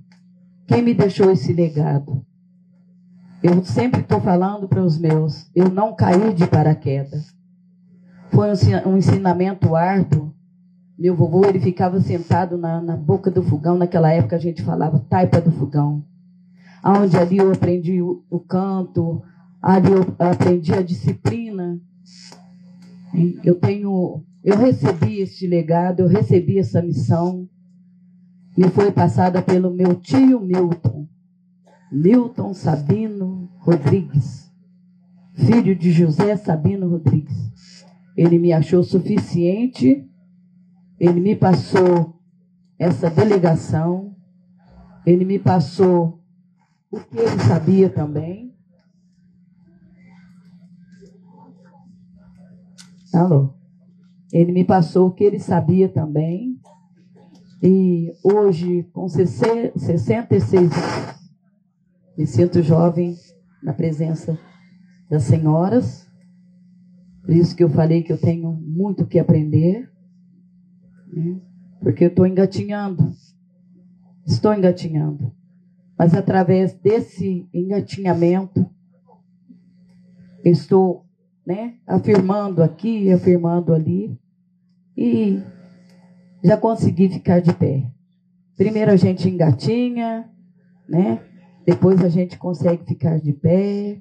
quem me deixou esse legado. Eu sempre estou falando para os meus, eu não caí de paraquedas. Foi um ensinamento árduo. Meu vovô, ele ficava sentado na boca do fogão, naquela época a gente falava taipa do fogão. Onde ali eu aprendi o canto, ali eu aprendi a disciplina. Eu recebi este legado, eu recebi essa missão. Me foi passada pelo meu tio Milton Sabino Rodrigues, filho de José Sabino Rodrigues. Ele me achou suficiente, ele me passou essa delegação, ele me passou o que ele sabia também. Alô? Ele me passou o que ele sabia também. E hoje, com 66 anos, me sinto jovem na presença das senhoras. Por isso que eu falei que eu tenho muito o que aprender, né? Porque eu estou engatinhando. Estou engatinhando. Mas através desse engatinhamento, eu estou, né, afirmando aqui, afirmando ali, e já consegui ficar de pé. Primeiro a gente engatinha, né? Depois a gente consegue ficar de pé,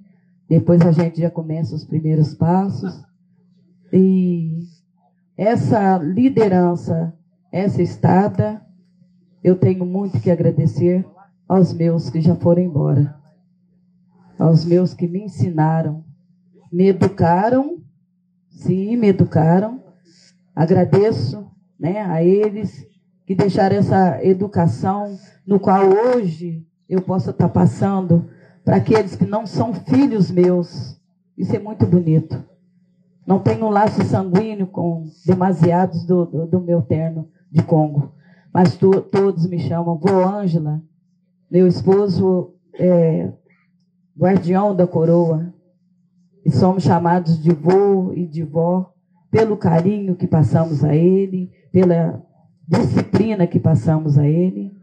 depois a gente já começa os primeiros passos. E essa liderança, essa estada, eu tenho muito que agradecer aos meus que já foram embora, aos meus que me ensinaram, me educaram, sim, me educaram. Agradeço, né, a eles que deixaram essa educação, no qual hoje eu posso estar passando para aqueles que não são filhos meus. Isso é muito bonito. Não tenho um laço sanguíneo com demasiados do meu terno de Congo, mas todos me chamam Vô Ângela. Meu esposo é guardião da coroa, e somos chamados de vô e de vó pelo carinho que passamos a ele, pela disciplina que passamos a ele.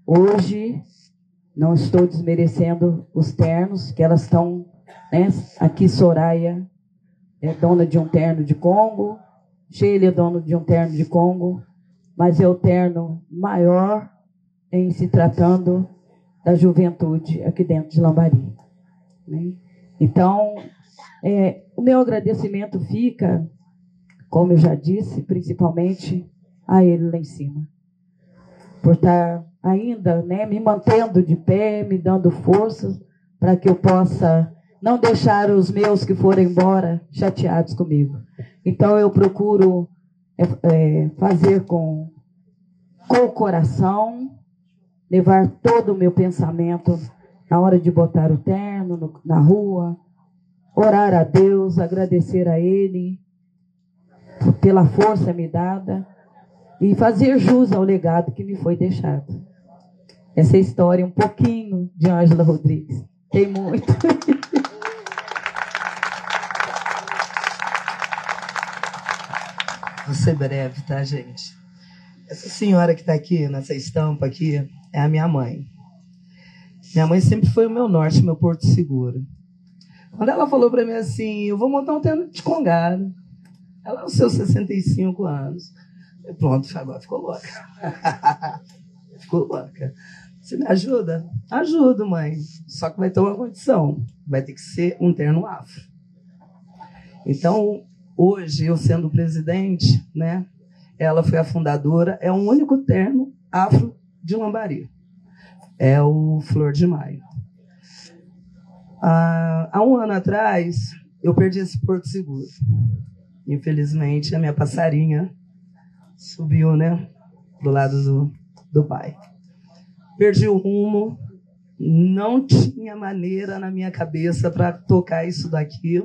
Hoje, não estou desmerecendo os ternos, que elas estão, né? Aqui Soraya é dona de um terno de Congo, Sheila é dona de um terno de Congo, mas é o terno maior em se tratando da juventude aqui dentro de Lambari, né? Então, o meu agradecimento fica, como eu já disse, principalmente a ele lá em cima, por estar ainda, né, me mantendo de pé, me dando forças para que eu possa não deixar os meus que foram embora chateados comigo. Então eu procuro fazer com o coração, levar todo o meu pensamento na hora de botar o terno na rua, orar a Deus, agradecer a Ele pela força me dada e fazer jus ao legado que me foi deixado. Essa história é um pouquinho de Ângela Rodrigues. Tem muito. Vou ser breve, tá, gente? Essa senhora que está aqui, nessa estampa aqui, é a minha mãe. Minha mãe sempre foi o meu norte, meu porto seguro. Quando ela falou para mim assim, eu vou montar um terno de congado. Ela, aos seus 65 anos. E pronto, agora ficou louca. Ficou louca. Você me ajuda? Ajudo, mãe. Só que vai ter uma condição. Vai ter que ser um terno afro. Então, hoje, eu sendo presidente, né, ela foi a fundadora, é o único terno afro de Lambari. É o Flor de Maio. Há um ano atrás, eu perdi esse porto seguro. Infelizmente, a minha passarinha subiu, né, do lado do pai. Perdi o rumo, não tinha maneira na minha cabeça para tocar isso daqui.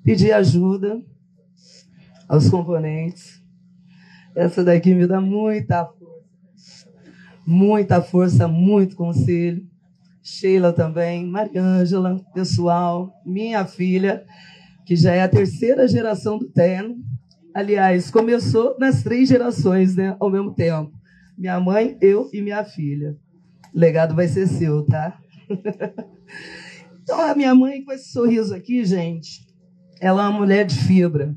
Pedi ajuda aos componentes. Essa daqui me dá muita força, muito conselho. Sheila também, Mariângela, pessoal, minha filha, que já é a terceira geração do terno. Aliás, começou nas 3 gerações, né, ao mesmo tempo. Minha mãe, eu e minha filha. O legado vai ser seu, tá? Então, a minha mãe, com esse sorriso aqui, gente, ela é uma mulher de fibra.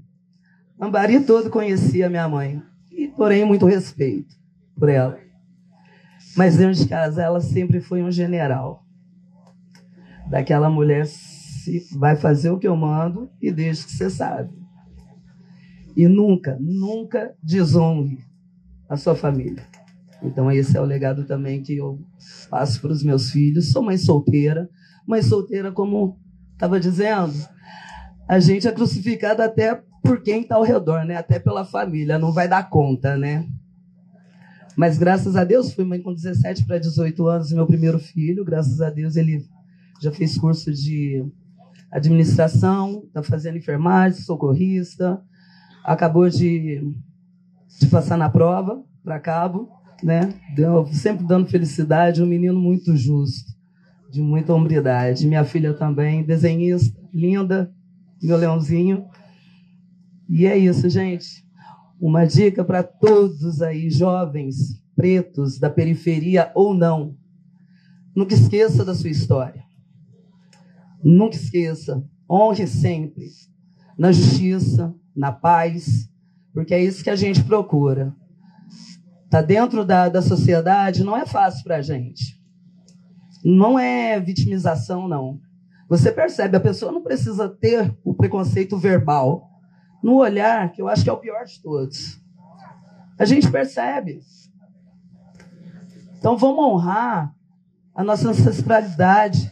Lambari todo conhecia a minha mãe, e, porém, muito respeito por ela. Mas dentro de casa, ela sempre foi um general. Daquela mulher, vai fazer o que eu mando e deixa que você sabe. E nunca, nunca desonre a sua família. Então, esse é o legado também que eu passo para os meus filhos. Sou mãe solteira, como estava dizendo, a gente é crucificado até por quem está ao redor, né? Até pela família, não vai dar conta, né? Mas, graças a Deus, fui mãe com 17 para 18 anos, meu primeiro filho. Graças a Deus, ele já fez curso de administração, está fazendo enfermagem, socorrista, acabou de passar na prova, para cabo, né? Sempre dando felicidade, um menino muito justo, de muita hombridade. Minha filha também, desenhista, linda, meu leãozinho. E é isso, gente. Uma dica para todos aí, jovens, pretos, da periferia ou não. Nunca esqueça da sua história. Nunca esqueça. Honre sempre. Na justiça, na paz, porque é isso que a gente procura. Tá dentro da sociedade, não é fácil para a gente. Não é vitimização, não. Você percebe, a pessoa não precisa ter o preconceito verbal. No olhar, que eu acho que é o pior de todos. A gente percebe. Então, vamos honrar a nossa ancestralidade.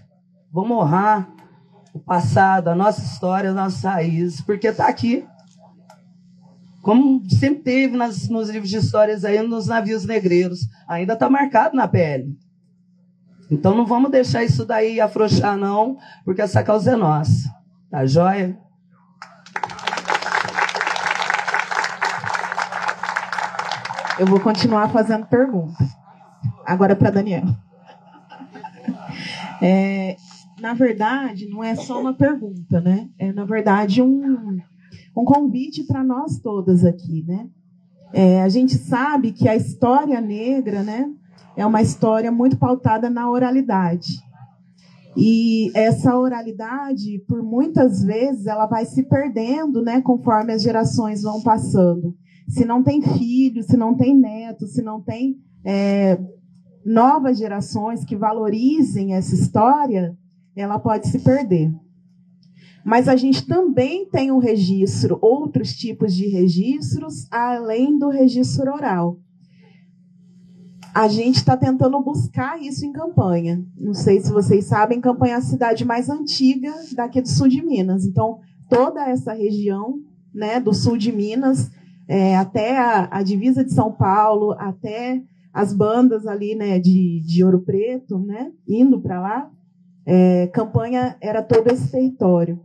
Vamos honrar o passado, a nossa história, as nossas raízes, porque está aqui. Como sempre teve nos livros de histórias aí, nos navios negreiros. Ainda está marcado na pele. Então, não vamos deixar isso daí afrouxar, não, porque essa causa é nossa. Tá joia? Eu vou continuar fazendo perguntas. Agora para Daniel. Na verdade, não é só uma pergunta, né? É, na verdade, um convite para nós todas aqui, né? A gente sabe que a história negra, né, é uma história muito pautada na oralidade. E essa oralidade, por muitas vezes, ela vai se perdendo, né, conforme as gerações vão passando. Se não tem filhos, se não tem netos, se não tem novas gerações que valorizem essa história, ela pode se perder. Mas a gente também tem um registro, outros tipos de registros, além do registro oral. A gente está tentando buscar isso em Campanha. Não sei se vocês sabem, Campanha é a cidade mais antiga daqui do sul de Minas. Então, toda essa região, né, do sul de Minas, até a divisa de São Paulo, até as bandas ali, né, de Ouro Preto, né, indo para lá, Campanha era todo esse território.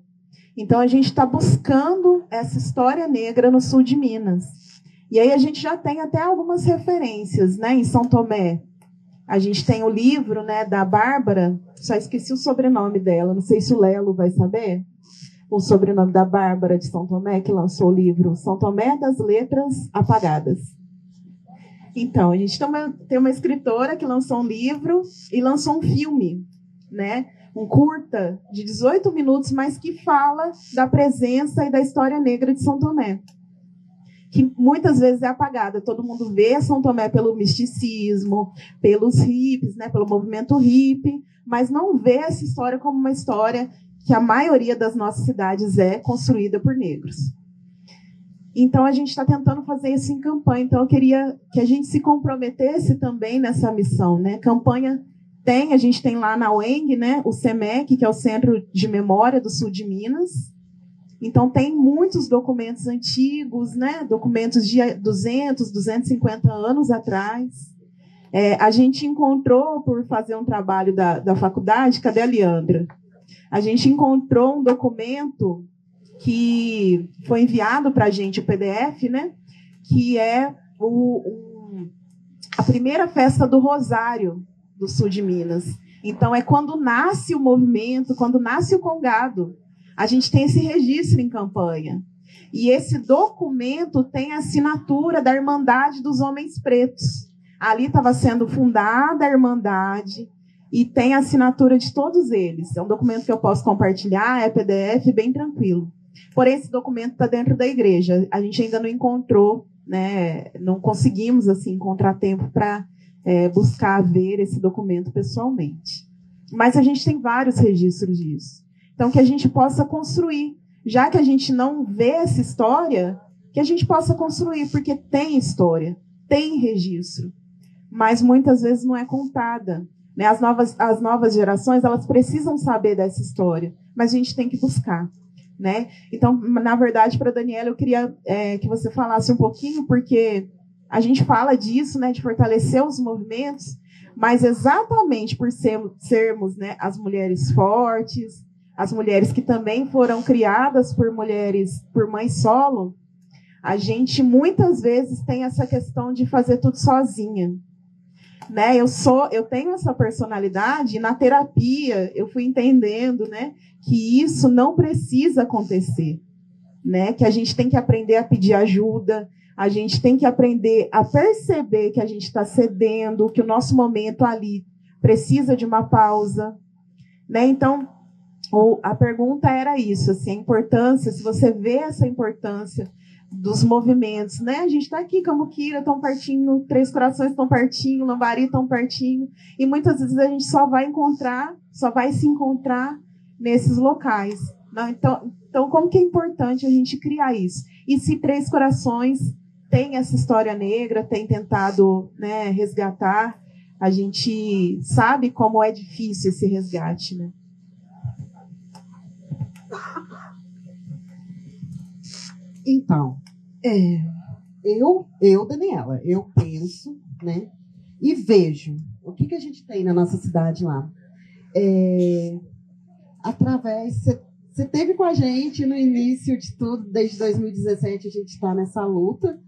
Então, a gente está buscando essa história negra no sul de Minas. E aí a gente já tem até algumas referências, né, em São Tomé. A gente tem o livro, né, da Bárbara, só esqueci o sobrenome dela, não sei se o Lelo vai saber. O sobrenome da Bárbara de São Tomé, que lançou o livro São Tomé das Letras Apagadas. Então, a gente tem uma escritora que lançou um livro e lançou um filme, né? Um curta de 18 minutos, mas que fala da presença e da história negra de São Tomé, que muitas vezes é apagada. Todo mundo vê São Tomé pelo misticismo, pelos hippies, né? Pelo movimento hippie, mas não vê essa história como uma história que a maioria das nossas cidades é construída por negros. Então, a gente está tentando fazer isso em Campanha. Então, eu queria que a gente se comprometesse também nessa missão, né? Campanha a gente tem lá na UENG, né, o CEMEC, que é o Centro de Memória do Sul de Minas. Então, tem muitos documentos antigos, né, documentos de 200, 250 anos atrás. A gente encontrou, por fazer um trabalho da faculdade, cadê a Leandra? A gente encontrou um documento que foi enviado para a gente, o PDF, né, que é a primeira festa do Rosário do sul de Minas. Então, é quando nasce o movimento, quando nasce o Congado, a gente tem esse registro em campanha. E esse documento tem a assinatura da Irmandade dos Homens Pretos. Ali estava sendo fundada a Irmandade e tem a assinatura de todos eles. É um documento que eu posso compartilhar, é PDF, bem tranquilo. Porém, esse documento está dentro da igreja. A gente ainda não encontrou, né, não conseguimos assim, encontrar tempo para buscar ver esse documento pessoalmente. Mas a gente tem vários registros disso. Então, que a gente possa construir. Já que a gente não vê essa história, que a gente possa construir, porque tem história, tem registro, mas muitas vezes não é contada. Né? As novas gerações, elas precisam saber dessa história, mas a gente tem que buscar. Né? Então, na verdade, para a Daniela, eu queria que você falasse um pouquinho, porque a gente fala disso, né, de fortalecer os movimentos, mas exatamente por sermos, né, as mulheres fortes, as mulheres que também foram criadas por mulheres, por mães solo, a gente muitas vezes tem essa questão de fazer tudo sozinha. Né? Eu tenho essa personalidade, e na terapia eu fui entendendo, né, que isso não precisa acontecer. Né? Que a gente tem que aprender a pedir ajuda, a gente tem que aprender a perceber que a gente está cedendo, que o nosso momento ali precisa de uma pausa. Né? Então, a pergunta era isso, assim, a importância, se você vê essa importância dos movimentos, né? A gente está aqui, Cambuquira, tão pertinho, Três Corações tão pertinho, Lambari tão pertinho, e muitas vezes a gente só vai se encontrar nesses locais. Não? Então, como que é importante a gente criar isso? E se Três Corações tem essa história negra, tem tentado, né, resgatar, a gente sabe como é difícil esse resgate, né? Então, Daniela, eu penso, né, e vejo o que a gente tem na nossa cidade lá. Você esteve com a gente no início de tudo, desde 2017 a gente está nessa luta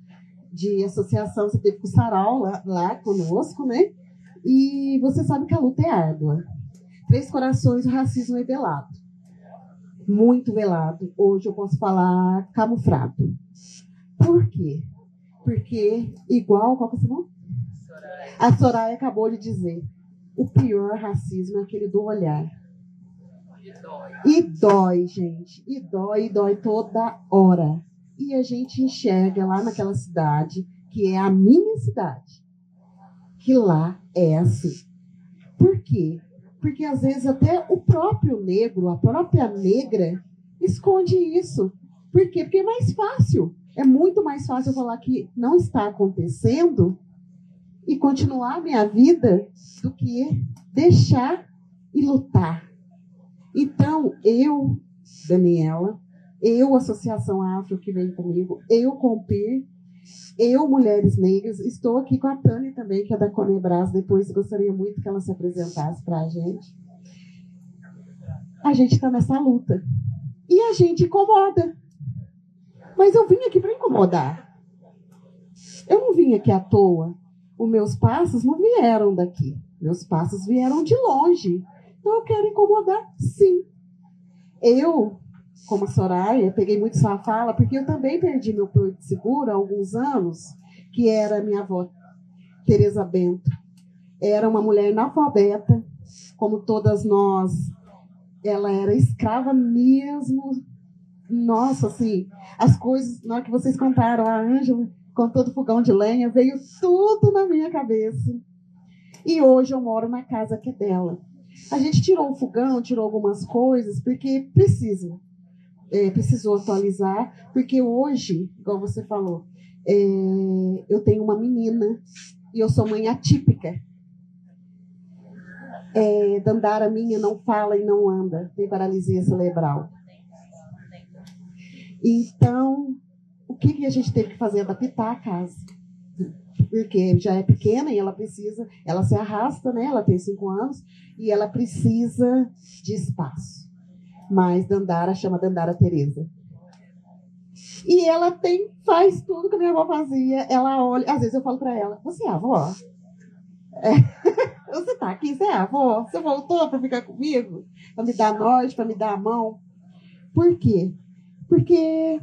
de associação, você esteve com o Sarau lá conosco, né, e você sabe que a luta é árdua. Três Corações, o racismo é velado. Muito velado. Hoje eu posso falar camuflado. Por quê? Porque, qual que é o seu nome? A Soraya acabou de dizer, o pior racismo é aquele do olhar. E dói, gente. E dói toda hora. E a gente enxerga lá naquela cidade, que é a minha cidade, que lá é assim. Por quê? Porque, às vezes, até o próprio negro, a própria negra, esconde isso. Por quê? Porque é mais fácil. É muito mais fácil eu falar que não está acontecendo e continuar a minha vida do que deixar e lutar. Então, eu, Daniela, eu, Associação Afro, que vem comigo, eu, Compir, eu, Mulheres Negras, estou aqui com a Tânia também, que é da Conebras. Depois gostaria muito que ela se apresentasse para a gente. A gente está nessa luta. E a gente incomoda. Mas eu vim aqui para incomodar. Eu não vim aqui à toa. Os meus passos não vieram daqui. Meus passos vieram de longe. Então eu quero incomodar, sim. Eu, como a Soraya, peguei muito sua fala, porque eu também perdi meu porto seguro há alguns anos, que era minha avó, Tereza Bento. Era uma mulher analfabeta, como todas nós. Ela era escrava mesmo. Nossa, assim, as coisas, na hora que vocês contaram, a Ângela, com todo o fogão de lenha, veio tudo na minha cabeça. E hoje eu moro na casa que é dela. A gente tirou o fogão, tirou algumas coisas, porque precisou atualizar, porque hoje, igual você falou, eu tenho uma menina e eu sou mãe atípica. Dandara minha não fala e não anda, tem paralisia cerebral. Então, o que a gente teve que fazer? Adaptar a casa. Porque já é pequena e ela se arrasta, né? Ela tem 5 anos e ela precisa de espaço. Mas Dandara chama Dandara Tereza. E ela faz tudo que a minha avó fazia. Ela olha, às vezes eu falo para ela, você é a avó? Você tá aqui, você é a avó? Você voltou para ficar comigo? Para me dar norte, para me dar a mão? Por quê? Porque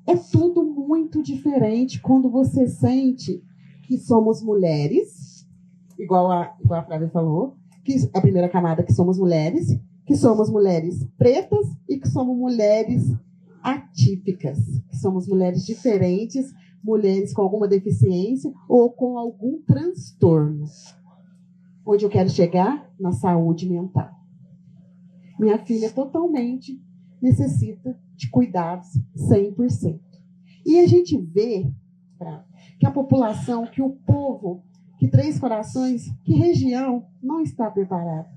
é tudo muito diferente quando você sente que somos mulheres, igual a Flávia falou, que a primeira camada que somos mulheres pretas e que somos mulheres atípicas, que somos mulheres diferentes, mulheres com alguma deficiência ou com algum transtorno. Onde eu quero chegar? Na saúde mental. Minha filha totalmente necessita de cuidados 100%. E a gente vê que a população, que o povo, que Três Corações, que região não está preparada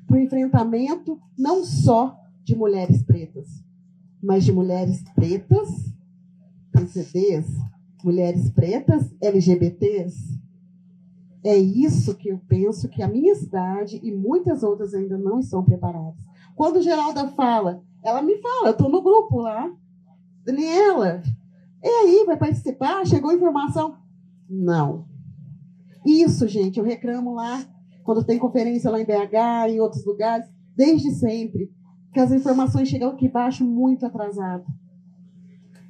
para o enfrentamento não só de mulheres pretas, mas de mulheres pretas, PCDs, mulheres pretas, LGBTs. É isso que eu penso que a minha cidade e muitas outras ainda não estão preparadas. Quando Geralda fala, ela me fala, eu estou no grupo lá, Daniela, e aí, vai participar? Chegou informação? Não. Isso, gente, eu reclamo lá, quando tem conferência lá em BH, em outros lugares, desde sempre, que as informações chegam aqui embaixo muito atrasado.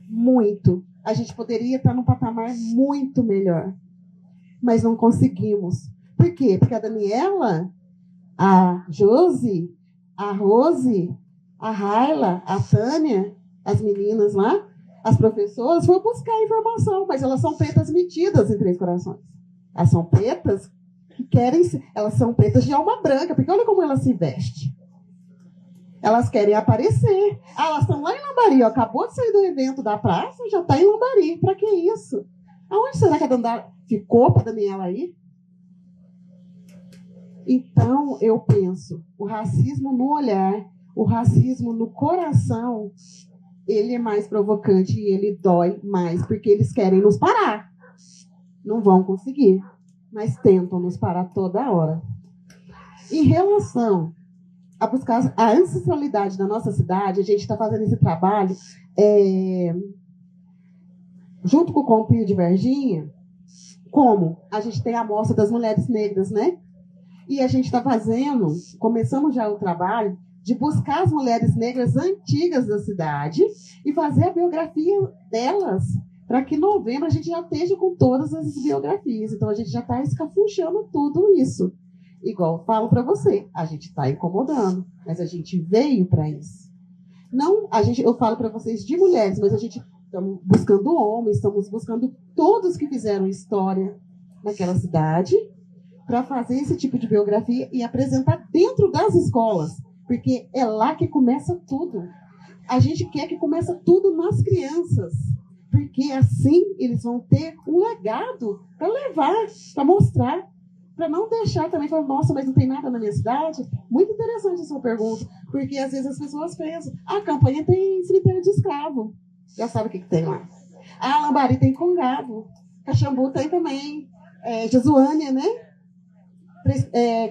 Muito. A gente poderia estar num patamar muito melhor. Mas não conseguimos. Por quê? Porque a Daniela, a Josi, a Rose, a Raila, a Tânia, as meninas lá, as professoras, foram buscar informação, mas elas são pretas metidas em Três Corações. Elas são pretas que querem, elas são pretas de alma branca, porque olha como elas se vestem. Elas querem aparecer. Ah, elas estão lá em Lambari, ó, acabou de sair do evento da praça, já está em Lambari. Para que isso? Aonde será que a Dandara ficou para Daniela ir? Então, eu penso, o racismo no olhar, o racismo no coração, ele é mais provocante e ele dói mais, porque eles querem nos parar. Não vão conseguir, mas tentam nos parar toda hora. Em relação a buscar a ancestralidade da nossa cidade, a gente está fazendo esse trabalho junto com o Compinho de Varginha. Como? A gente tem a amostra das mulheres negras, né? E a gente está começamos já o trabalho de buscar as mulheres negras antigas da cidade e fazer a biografia delas, para que em novembro a gente já esteja com todas as biografias. Então a gente já está escafunchando tudo isso. Igual eu falo para você, a gente está incomodando, mas a gente veio para isso. Não, eu falo para vocês de mulheres, mas a gente estamos buscando homens, estamos buscando todos que fizeram história naquela cidade para fazer esse tipo de biografia e apresentar dentro das escolas, porque é lá que começa tudo. A gente quer que comece tudo nas crianças, porque assim eles vão ter um legado para levar, para mostrar, para não deixar também falar, nossa, mas não tem nada na minha cidade. Muito interessante essa pergunta, porque às vezes as pessoas pensam, a Campanha tem cemitério de escravo, já sabe o que tem lá. A Lambari tem Congado, Caxambu tem também, Jesuânia, né?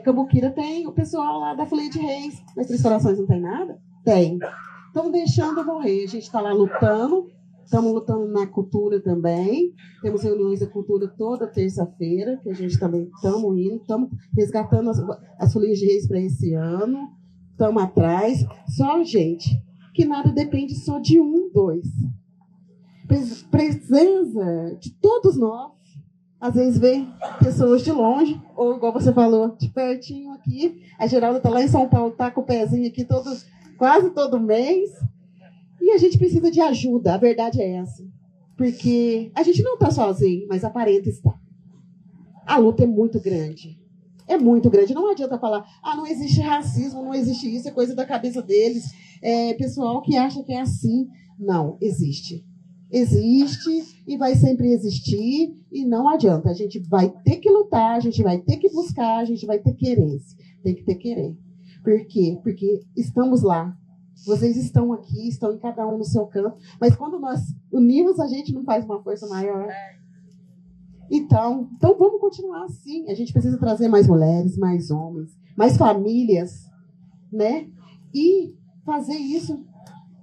Cambuquira tem o pessoal lá da Folia de Reis, mas Três Corações não tem nada? Tem. Estão deixando morrer. A gente está lá lutando, estamos lutando na cultura também. Temos reuniões da cultura toda terça-feira, que a gente também estamos indo, estamos resgatando as Folias de Reis para esse ano, estamos atrás. Só, gente, que nada depende só de um, dois. Presença de todos nós. Às vezes vê pessoas de longe, ou igual você falou, de pertinho aqui. A Geralda está lá em São Paulo, está com o pezinho aqui quase todo mês. E a gente precisa de ajuda, a verdade é essa. Porque a gente não está sozinho, mas aparenta estar. A luta é muito grande. É muito grande. Não adianta falar, não existe racismo, não existe isso, é coisa da cabeça deles. Pessoal que acha que é assim. Não, existe. Existe e vai sempre existir e não adianta. A gente vai ter que lutar, a gente vai ter que buscar, a gente vai ter querer. Tem que ter querer. Por quê? Porque estamos lá. Vocês estão aqui, estão em cada um no seu canto, mas quando nós unimos, a gente não faz uma força maior. Então vamos continuar assim. A gente precisa trazer mais mulheres, mais homens, mais famílias, né? E fazer isso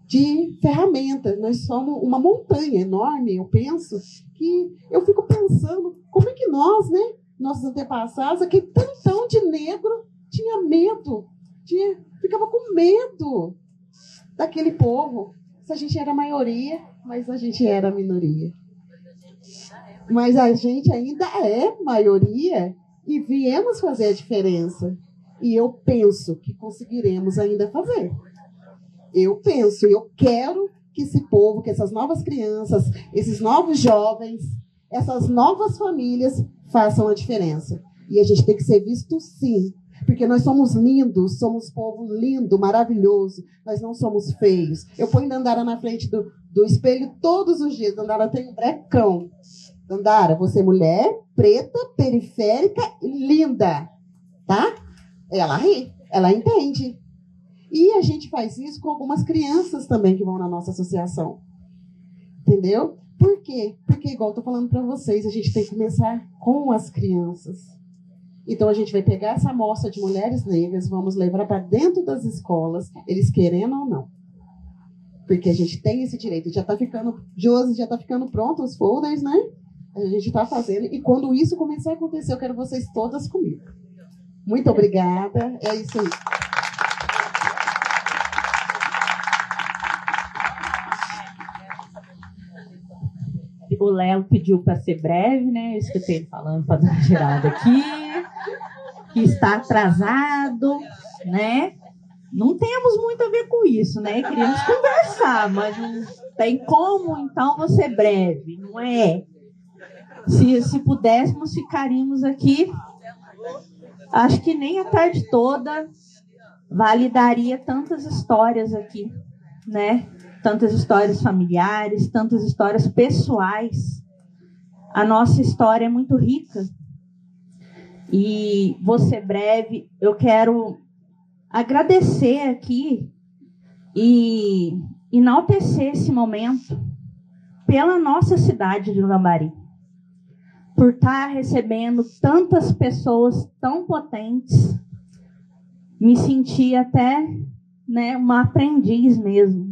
de ferramenta. Nós somos uma montanha enorme, eu penso, que eu fico pensando como é que nós, né, nossos antepassados, aquele tantão de negro tinha medo, ficava com medo daquele povo. Se a gente era maioria, mas a gente era minoria. Mas a gente ainda é maioria e viemos fazer a diferença. E eu penso que conseguiremos ainda fazer. Eu penso, eu quero que esse povo, que essas novas crianças, esses novos jovens, essas novas famílias façam a diferença. E a gente tem que ser visto sim, porque nós somos lindos, somos povo lindo, maravilhoso, nós não somos feios. Eu ponho Dandara na frente do espelho todos os dias. Dandara tem um brecão. Dandara, você é mulher, preta, periférica e linda, tá? Ela ri, ela entende. E a gente faz isso com algumas crianças também que vão na nossa associação. Entendeu? Por quê? Porque, igual eu tô falando para vocês, a gente tem que começar com as crianças. Então, a gente vai pegar essa amostra de mulheres negras, vamos levar para dentro das escolas, eles querendo ou não. Porque a gente tem esse direito. Já tá ficando, Josi, já tá ficando pronto os folders, né? A gente tá fazendo. E quando isso começar a acontecer, eu quero vocês todas comigo. Muito obrigada. É isso aí. O Léo pediu para ser breve, né? Eu escutei ele falando para dar uma girada aqui, que está atrasado, né? Não temos muito a ver com isso, né? Queríamos conversar, mas não tem como, então, você breve, não é? Se pudéssemos, ficaríamos aqui, acho que nem a tarde toda validaria tantas histórias aqui, né? Tantas histórias familiares, tantas histórias pessoais. A nossa história é muito rica. E vou ser breve, eu quero agradecer aqui e enaltecer esse momento pela nossa cidade de Lambari, por estar recebendo tantas pessoas tão potentes. Me senti até, né, uma aprendiz mesmo.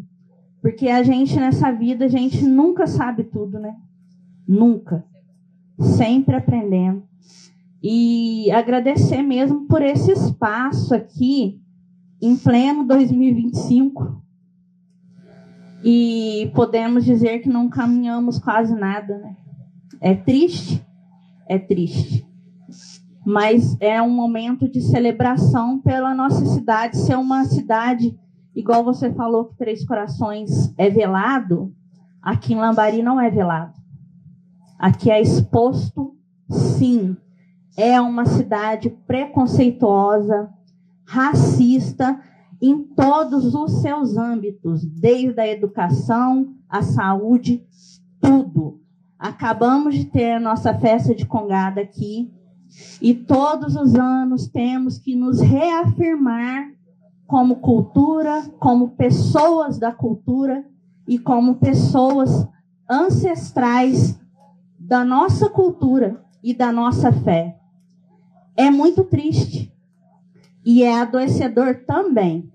Porque a gente, nessa vida, a gente nunca sabe tudo, né? Nunca. Sempre aprendendo. E agradecer mesmo por esse espaço aqui, em pleno 2025. E podemos dizer que não caminhamos quase nada, né? É triste? É triste. Mas é um momento de celebração pela nossa cidade ser uma cidade... Igual você falou que Três Corações é velado, aqui em Lambari não é velado. Aqui é exposto, sim. É uma cidade preconceituosa, racista, em todos os seus âmbitos, desde a educação, a saúde, tudo. Acabamos de ter a nossa festa de Congada aqui, e todos os anos temos que nos reafirmar como cultura, como pessoas da cultura e como pessoas ancestrais da nossa cultura e da nossa fé. É muito triste e é adoecedor também,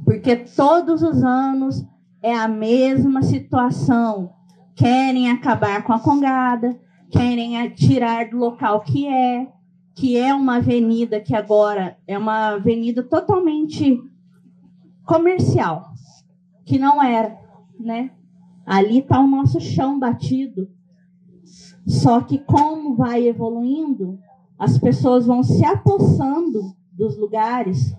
porque todos os anos é a mesma situação. Querem acabar com a Congada, querem tirar do local que é uma avenida que agora é uma avenida totalmente comercial, que não era, né? Ali está o nosso chão batido. Só que como vai evoluindo, as pessoas vão se apossando dos lugares.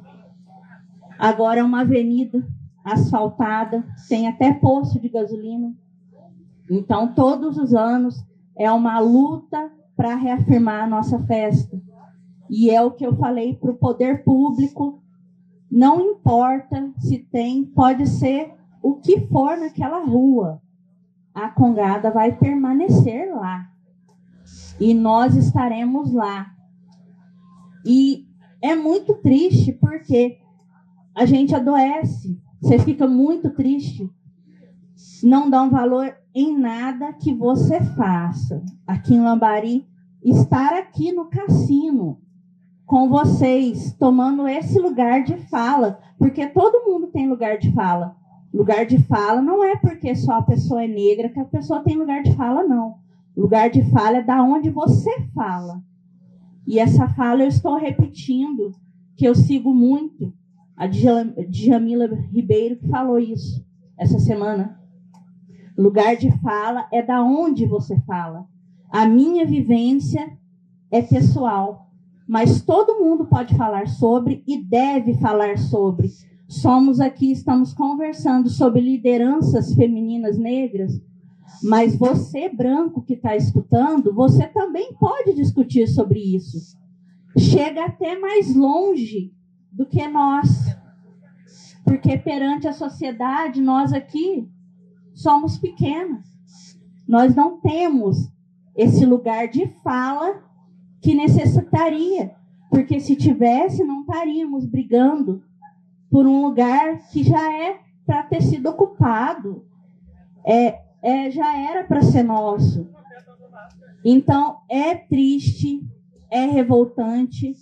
Agora é uma avenida asfaltada, tem até posto de gasolina. Então, todos os anos é uma luta para reafirmar a nossa festa. E é o que eu falei para o poder público, não importa se tem, pode ser o que for naquela rua, a Congada vai permanecer lá. E nós estaremos lá. E é muito triste porque a gente adoece, você fica muito triste, não dá um valor em nada que você faça. Aqui em Lambari, estar aqui no cassino com vocês, tomando esse lugar de fala, porque todo mundo tem lugar de fala. Lugar de fala não é porque só a pessoa é negra que a pessoa tem lugar de fala, não. Lugar de fala é da onde você fala. E essa fala eu estou repetindo, que eu sigo muito, a Djamila Ribeiro, que falou isso essa semana. Lugar de fala é da onde você fala. A minha vivência é pessoal, mas todo mundo pode falar sobre e deve falar sobre. Somos aqui, estamos conversando sobre lideranças femininas negras, mas você, branco, que está escutando, você também pode discutir sobre isso. Chega até mais longe do que nós, porque perante a sociedade, nós aqui somos pequenas. Nós não temos esse lugar de fala que necessitaria, porque se tivesse, não estaríamos brigando por um lugar que já é para ter sido ocupado, já era para ser nosso. Então, é triste, é revoltante,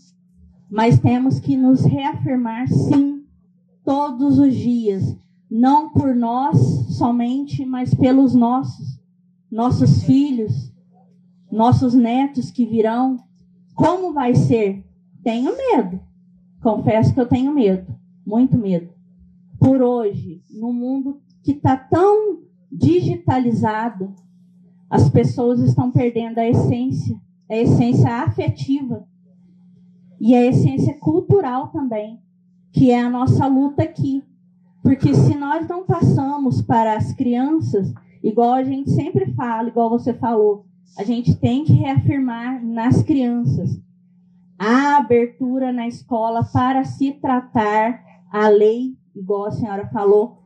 mas temos que nos reafirmar, sim, todos os dias, não por nós somente, mas pelos nossos filhos, nossos netos que virão. Como vai ser? Tenho medo. Confesso que eu tenho medo, muito medo. Por hoje, no mundo que está tão digitalizado, as pessoas estão perdendo a essência afetiva e a essência cultural também, que é a nossa luta aqui. Porque se nós não passamos para as crianças, igual a gente sempre fala, igual você falou, a gente tem que reafirmar nas crianças a abertura na escola para se tratar a lei, igual a senhora falou,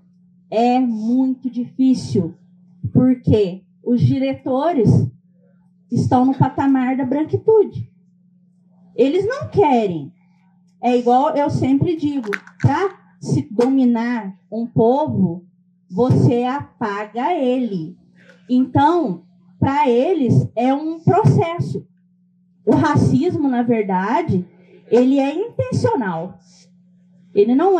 é muito difícil, porque os diretores estão no patamar da branquitude. Eles não querem. É igual eu sempre digo, para se dominar um povo, você apaga ele. Então, para eles, é um processo. O racismo, na verdade, ele é intencional. Ele não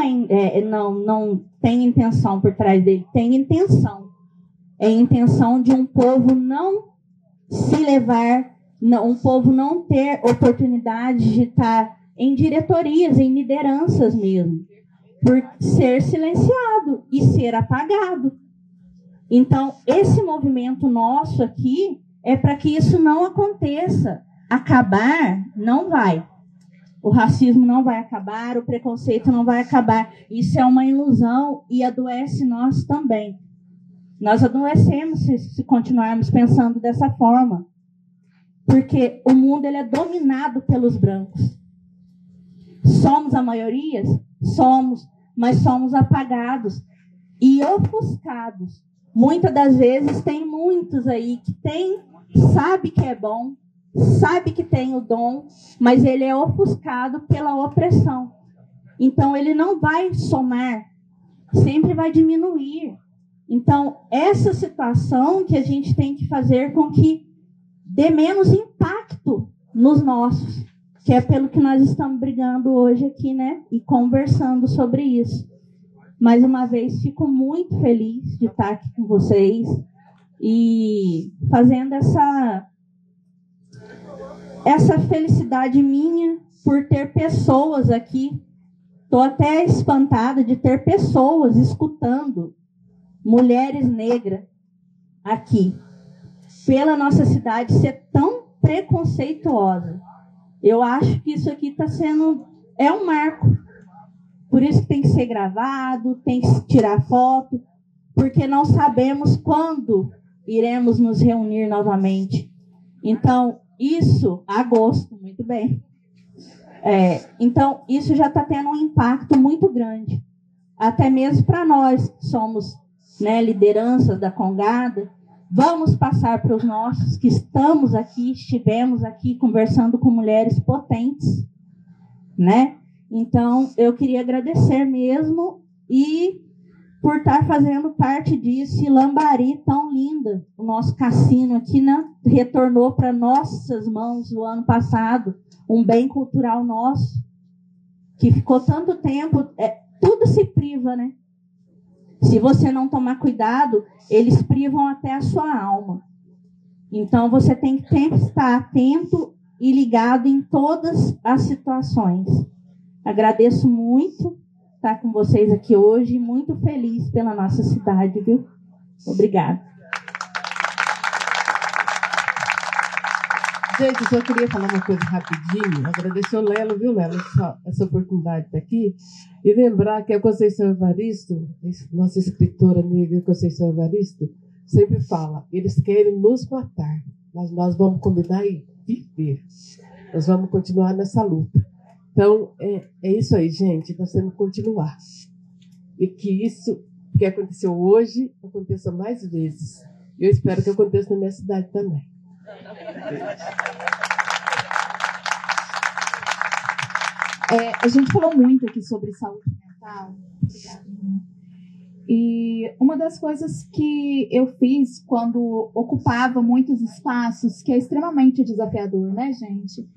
não tem intenção por trás dele, tem intenção. É a intenção de um povo não se levar, um povo não ter oportunidade de estar em diretorias, em lideranças mesmo, por ser silenciado e ser apagado. Então, esse movimento nosso aqui é para que isso não aconteça. Acabar não vai. O racismo não vai acabar, o preconceito não vai acabar. Isso é uma ilusão e adoece nós também. Nós adoecemos se continuarmos pensando dessa forma. Porque o mundo ele é dominado pelos brancos. Somos a maioria? Somos, mas somos apagados e ofuscados. Muitas das vezes tem muitos aí que sabe que é bom, sabe que tem o dom, mas ele é ofuscado pela opressão. Então, ele não vai somar, sempre vai diminuir. Então, essa situação que a gente tem que fazer com que dê menos impacto nos nossos, que é pelo que nós estamos brigando hoje aqui, né? E conversando sobre isso. Mais uma vez, fico muito feliz de estar aqui com vocês e fazendo essa felicidade minha por ter pessoas aqui. Estou até espantada de ter pessoas escutando, mulheres negras aqui, pela nossa cidade ser tão preconceituosa. Eu acho que isso aqui é um marco. Por isso que tem que ser gravado, tem que tirar foto, porque não sabemos quando iremos nos reunir novamente. Então, isso, agosto, muito bem. Então, isso já está tendo um impacto muito grande. Até mesmo para nós, que somos, né, lideranças da Congada, vamos passar para os nossos que estivemos aqui conversando com mulheres potentes, né? Então, eu queria agradecer mesmo e por estar fazendo parte disso. E Lambari, tão linda, o nosso cassino aqui, né, retornou para nossas mãos o ano passado, um bem cultural nosso, que ficou tanto tempo, tudo se priva, né? Se você não tomar cuidado, eles privam até a sua alma. Então, você tem que sempre estar atento e ligado em todas as situações. Agradeço muito estar com vocês aqui hoje, muito feliz pela nossa cidade, viu? Obrigada. Gente, eu só queria falar uma coisa rapidinho, agradecer o Lelo, viu, Lelo, essa oportunidade de estar aqui, e lembrar que a Conceição Evaristo, nossa escritora negra Conceição Evaristo, sempre fala, eles querem nos matar, mas nós vamos combinar e viver. Nós vamos continuar nessa luta. Então, é isso aí, gente, nós temos que continuar. E que isso que aconteceu hoje aconteça mais vezes. Eu espero que aconteça na minha cidade também. A gente falou muito aqui sobre saúde mental. Obrigada. E uma das coisas que eu fiz quando ocupava muitos espaços, que é extremamente desafiador, né, gente?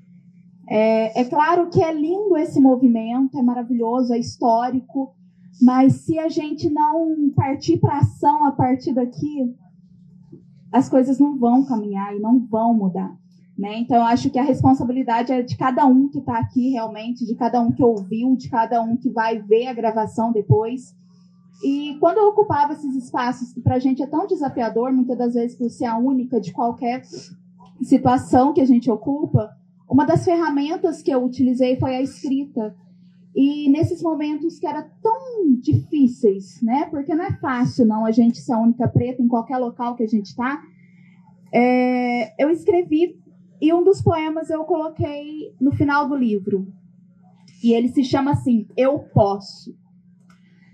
É claro que é lindo esse movimento, é maravilhoso, é histórico, mas se a gente não partir para ação a partir daqui, as coisas não vão caminhar e não vão mudar, né? Então, eu acho que a responsabilidade é de cada um que está aqui realmente, de cada um que ouviu, de cada um que vai ver a gravação depois. E quando eu ocupava esses espaços, que para a gente é tão desafiador, muitas das vezes por ser a única de qualquer situação que a gente ocupa, uma das ferramentas que eu utilizei foi a escrita. E nesses momentos que eram tão difíceis, né? Porque não é fácil, não, a gente ser a única preta em qualquer local que a gente está. Eu escrevi, e um dos poemas eu coloquei no final do livro. E ele se chama assim, Eu Posso.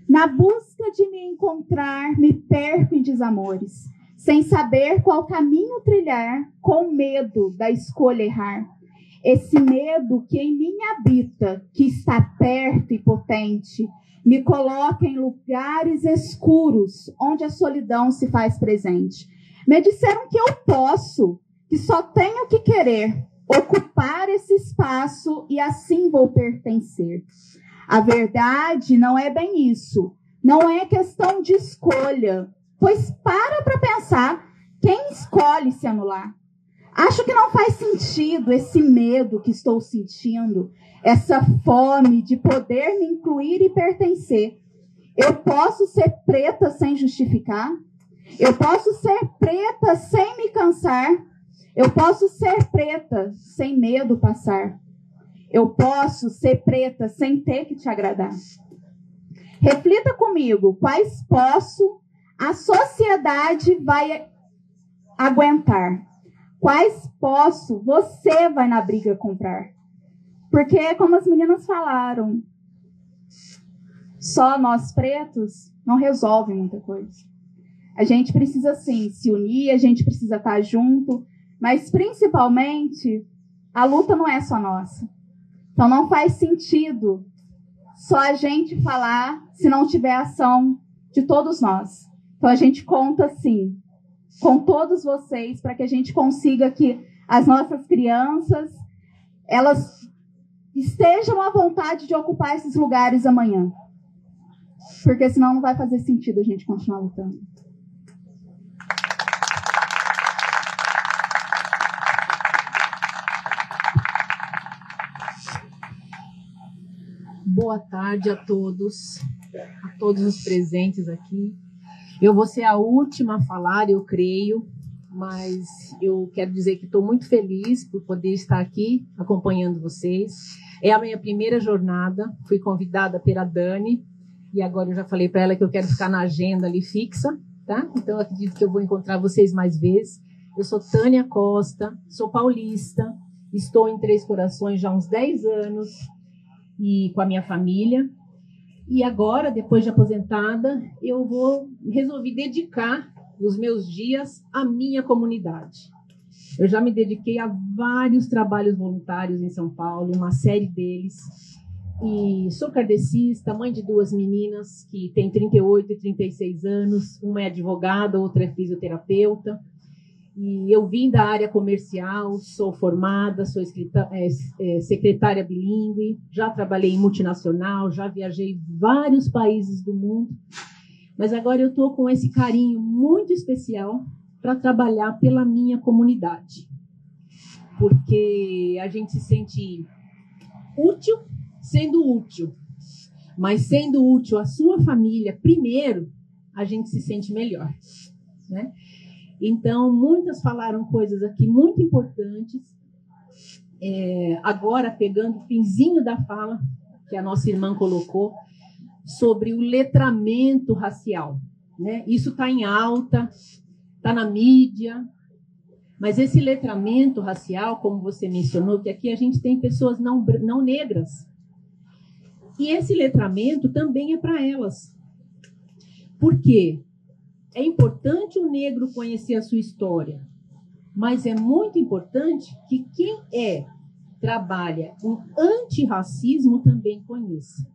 Na busca de me encontrar, me perco em desamores, sem saber qual caminho trilhar, com medo da escolha errar. Esse medo que em mim habita, que está perto e potente, me coloca em lugares escuros, onde a solidão se faz presente. Me disseram que eu posso, que só tenho que querer, ocupar esse espaço e assim vou pertencer. A verdade não é bem isso, não é questão de escolha, pois para pensar, quem escolhe se anular? Acho que não faz sentido esse medo que estou sentindo, essa fome de poder me incluir e pertencer. Eu posso ser preta sem justificar, eu posso ser preta sem me cansar, eu posso ser preta sem medo passar. Eu posso ser preta sem ter que te agradar. Reflita comigo, quais posso a sociedade vai aguentar? Quais posso você vai na briga comprar? Porque, como as meninas falaram, só nós pretos não resolve muita coisa. A gente precisa, sim, se unir, a gente precisa estar junto, mas, principalmente, a luta não é só nossa. Então, não faz sentido só a gente falar se não tiver ação de todos nós. Então, a gente conta, sim, com todos vocês para que a gente consiga que as nossas crianças, elas estejam à vontade de ocupar esses lugares amanhã. Porque senão não vai fazer sentido a gente continuar lutando. Boa tarde a todos os presentes aqui. Eu vou ser a última a falar, eu creio, mas eu quero dizer que estou muito feliz por poder estar aqui acompanhando vocês. É a minha primeira jornada, fui convidada pela Dani, e agora eu já falei para ela que eu quero ficar na agenda ali fixa, tá? Então eu acredito que eu vou encontrar vocês mais vezes. Eu sou Tânia Costa, sou paulista, estou em Três Corações já há uns 10 anos, e com a minha família. E agora, depois de aposentada, eu resolvi dedicar os meus dias à minha comunidade. Eu já me dediquei a vários trabalhos voluntários em São Paulo, uma série deles. E sou kardecista, mãe de 2 meninas que têm 38 e 36 anos. Uma é advogada, outra é fisioterapeuta. E eu vim da área comercial, sou formada, sou secretária bilíngue, já trabalhei em multinacional, já viajei vários países do mundo, mas agora eu estou com esse carinho muito especial para trabalhar pela minha comunidade. porque a gente se sente útil sendo útil, mas sendo útil à sua família primeiro, a gente se sente melhor, né? Então, muitas falaram coisas aqui muito importantes. Agora, pegando o finzinho da fala que a nossa irmã colocou, sobre o letramento racial, né? Isso está em alta, está na mídia, mas esse letramento racial, como você mencionou, que aqui a gente tem pessoas não negras, e esse letramento também é para elas. Por quê? É importante o negro conhecer a sua história, mas é muito importante que quem trabalha com antirracismo também conheça.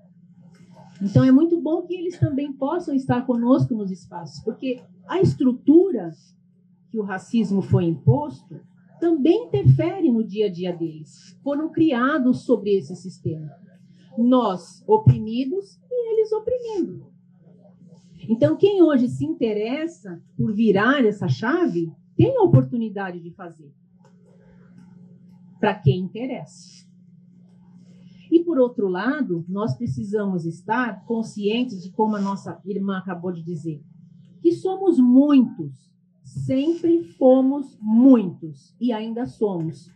Então, é muito bom que eles também possam estar conosco nos espaços, porque a estrutura que o racismo foi imposto também interfere no dia a dia deles. Foram criados sobre esse sistema. Nós oprimidos e eles oprimindo. Então, quem hoje se interessa por virar essa chave, tem a oportunidade de fazer. Para quem interessa. E, por outro lado, nós precisamos estar conscientes de, como a nossa irmã acabou de dizer, que somos muitos, sempre fomos muitos e ainda somos.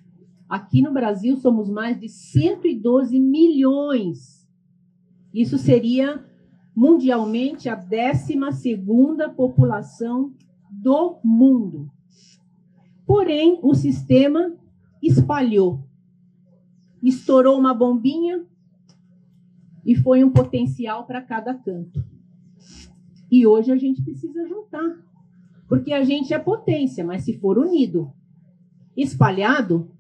Aqui no Brasil somos mais de 112 milhões. Isso seria, mundialmente, a 12ª população do mundo. Porém, o sistema espalhou. Estourou uma bombinha e foi um potencial para cada canto. E hoje a gente precisa juntar, porque a gente é potência, mas se for unido, espalhado,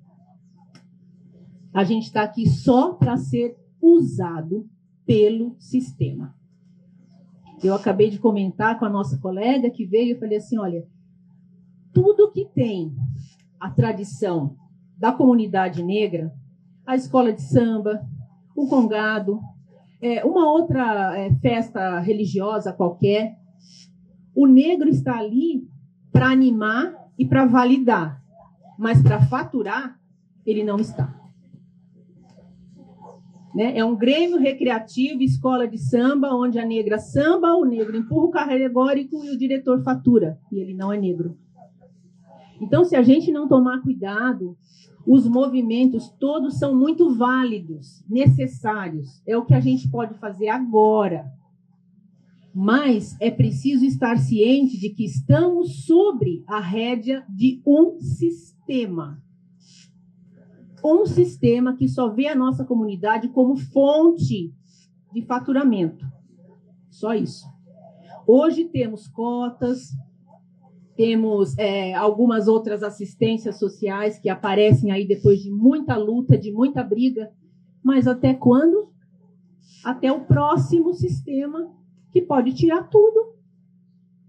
a gente está aqui só para ser usado pelo sistema. Eu acabei de comentar com a nossa colega que veio e falei assim, olha, tudo que tem a tradição da comunidade negra, a escola de samba, o congado, uma outra festa religiosa qualquer, o negro está ali para animar e para validar, mas para faturar, ele não está. Né? É um grêmio recreativo, escola de samba, onde a negra samba, o negro empurra o carro alegórico e o diretor fatura, e ele não é negro. Então, se a gente não tomar cuidado, os movimentos todos são muito válidos, necessários. É o que a gente pode fazer agora. Mas é preciso estar ciente de que estamos sobre a rédea de um sistema. Um sistema que só vê a nossa comunidade como fonte de faturamento. Só isso. Hoje temos cotas, temos algumas outras assistências sociais que aparecem aí depois de muita luta, de muita briga. Mas até quando? Até o próximo sistema que pode tirar tudo.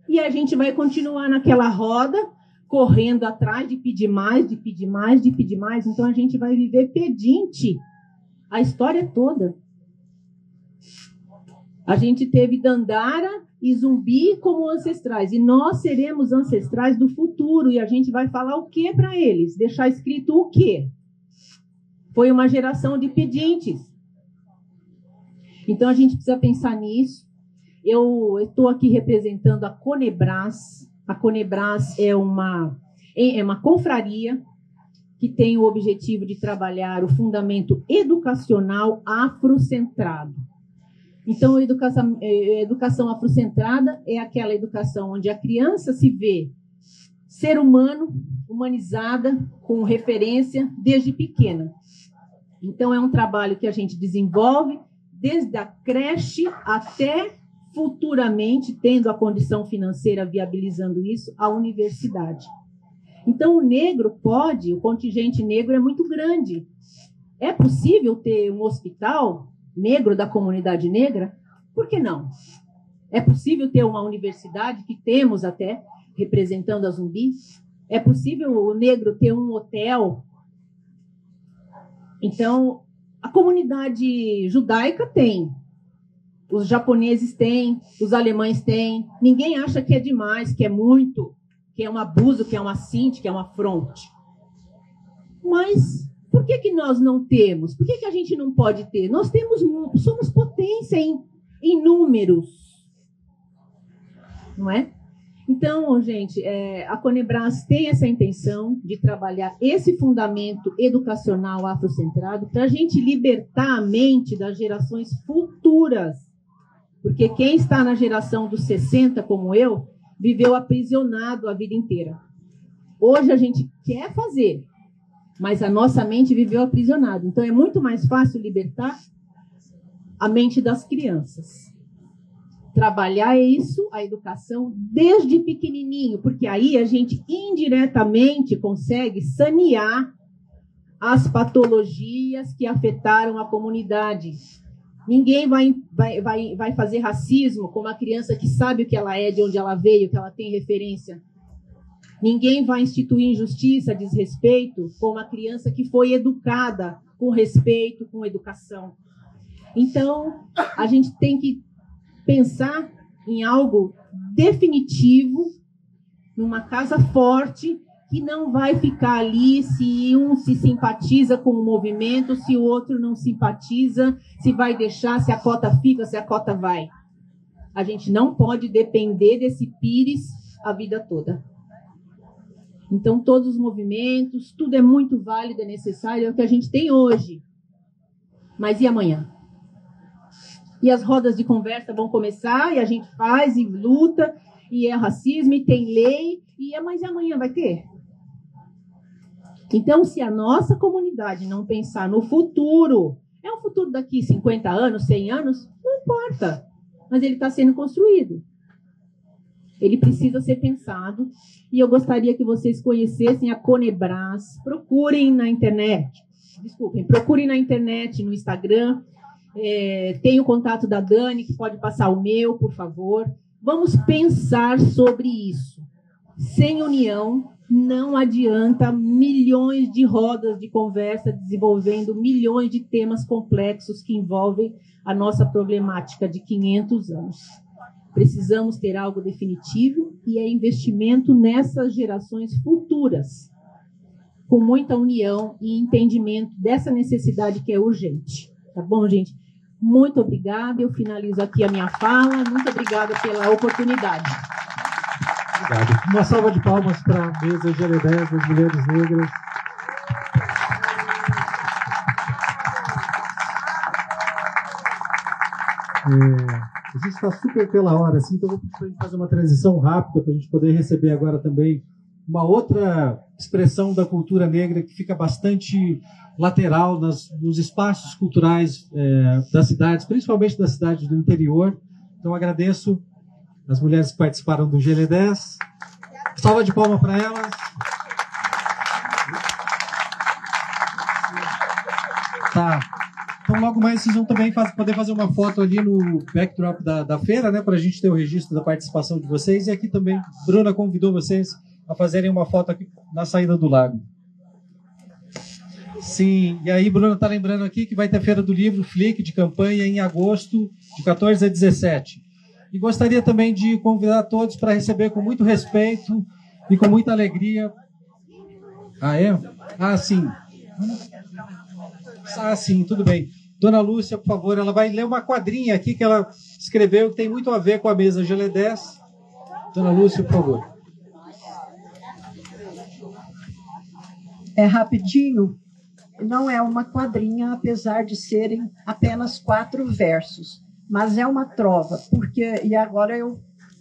E a gente vai continuar naquela roda, correndo atrás de pedir mais, de pedir mais, de pedir mais. Então a gente vai viver pedinte a história toda. A gente teve Dandara e Zumbi como ancestrais. E nós seremos ancestrais do futuro. E a gente vai falar o que para eles? Deixar escrito o quê? Foi uma geração de pedintes. Então a gente precisa pensar nisso. Eu estou aqui representando a Conebras. A Conebras é uma confraria que tem o objetivo de trabalhar o fundamento educacional afrocentrado. Então, a educação afrocentrada é aquela educação onde a criança se vê ser humano, humanizada, com referência desde pequena. Então, é um trabalho que a gente desenvolve desde a creche até futuramente, tendo a condição financeira viabilizando isso, a universidade. Então, o contingente negro é muito grande. É possível ter um hospital negro da comunidade negra? Por que não? É possível ter uma universidade, que temos até, representando a Zumbi? É possível o negro ter um hotel? Então, a comunidade judaica tem, os japoneses têm, os alemães têm. Ninguém acha que é demais, que é muito, que é um abuso, que é um assinte, que é uma afronte. Mas por que nós não temos? Por que a gente não pode ter? Nós somos potência em números, não é? Então, gente, a Conebras tem essa intenção de trabalhar esse fundamento educacional afrocentrado para a gente libertar a mente das gerações futuras. Porque quem está na geração dos 60, como eu, viveu aprisionado a vida inteira. Hoje a gente quer fazer, mas a nossa mente viveu aprisionada. Então é muito mais fácil libertar a mente das crianças. Trabalhar isso, a educação, desde pequenininho, porque aí a gente indiretamente consegue sanear as patologias que afetaram a comunidade. Ninguém vai fazer racismo com uma criança que sabe o que ela é, de onde ela veio, que ela tem referência. Ninguém vai instituir injustiça, desrespeito, com uma criança que foi educada com respeito, com educação. Então, a gente tem que pensar em algo definitivo, numa casa forte, que não vai ficar ali se um se simpatiza com o movimento, se o outro não simpatiza, se vai deixar, se a cota fica, se a cota vai. A gente não pode depender desse pires a vida toda. Então, todos os movimentos, tudo é muito válido, é necessário, é o que a gente tem hoje. Mas e amanhã? E as rodas de conversa vão começar, e a gente faz, e luta, e é racismo, e tem lei, mas e amanhã vai ter? Então, se a nossa comunidade não pensar no futuro, é um futuro daqui 50 anos, 100 anos, não importa, mas ele está sendo construído. Ele precisa ser pensado, e eu gostaria que vocês conhecessem a Conebras. Procurem na internet, procurem na internet, no Instagram. Tem o contato da Dani, que pode passar o meu, por favor. Vamos pensar sobre isso. Sem união, não adianta milhões de rodas de conversa desenvolvendo milhões de temas complexos que envolvem a nossa problemática de 500 anos. Precisamos ter algo definitivo e é investimento nessas gerações futuras, com muita união e entendimento dessa necessidade que é urgente. Tá bom, gente? Muito obrigada. Eu finalizo aqui a minha fala. Muito obrigada pela oportunidade. Obrigado. Uma salva de palmas para a mesa GL10 das Mulheres Negras. A gente está super pela hora, assim, então eu vou pedir para fazer uma transição rápida para a gente poder receber agora também uma outra expressão da cultura negra que fica bastante lateral nos espaços culturais das cidades, principalmente das cidades do interior. Então agradeço as mulheres que participaram do GL10. Salva de palmas para elas. Tá. Então logo mais vocês vão também poder fazer uma foto ali no backdrop da feira, né, para a gente ter o registro da participação de vocês. E aqui também, Bruna convidou vocês a fazerem uma foto aqui na saída do lago. Sim, e aí Bruna está lembrando aqui que vai ter a Feira do Livro Flick de campanha em agosto, de 14 a 17. E gostaria também de convidar todos para receber com muito respeito e com muita alegria. Ah, é? Ah, sim. Ah, sim, tudo bem. Dona Lúcia, por favor, ela vai ler uma quadrinha aqui que ela escreveu que tem muito a ver com a mesa GL10. Dona Lúcia, por favor. É rapidinho, não é uma quadrinha, apesar de serem apenas 4 versos, mas é uma trova, porque, e agora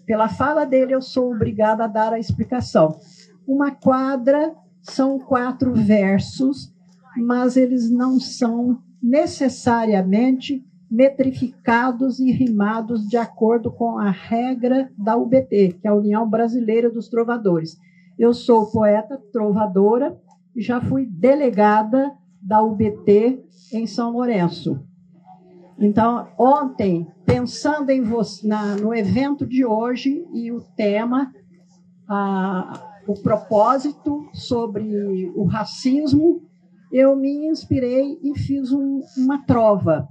pela fala dele, eu sou obrigada a dar a explicação. Uma quadra são 4 versos, mas eles não são necessariamente metrificados e rimados de acordo com a regra da UBT, que é a União Brasileira dos Trovadores. Eu sou poeta, trovadora, já fui delegada da UBT em São Lourenço. Então, ontem, pensando em você, no evento de hoje e o tema, o propósito sobre o racismo, eu me inspirei e fiz uma trova.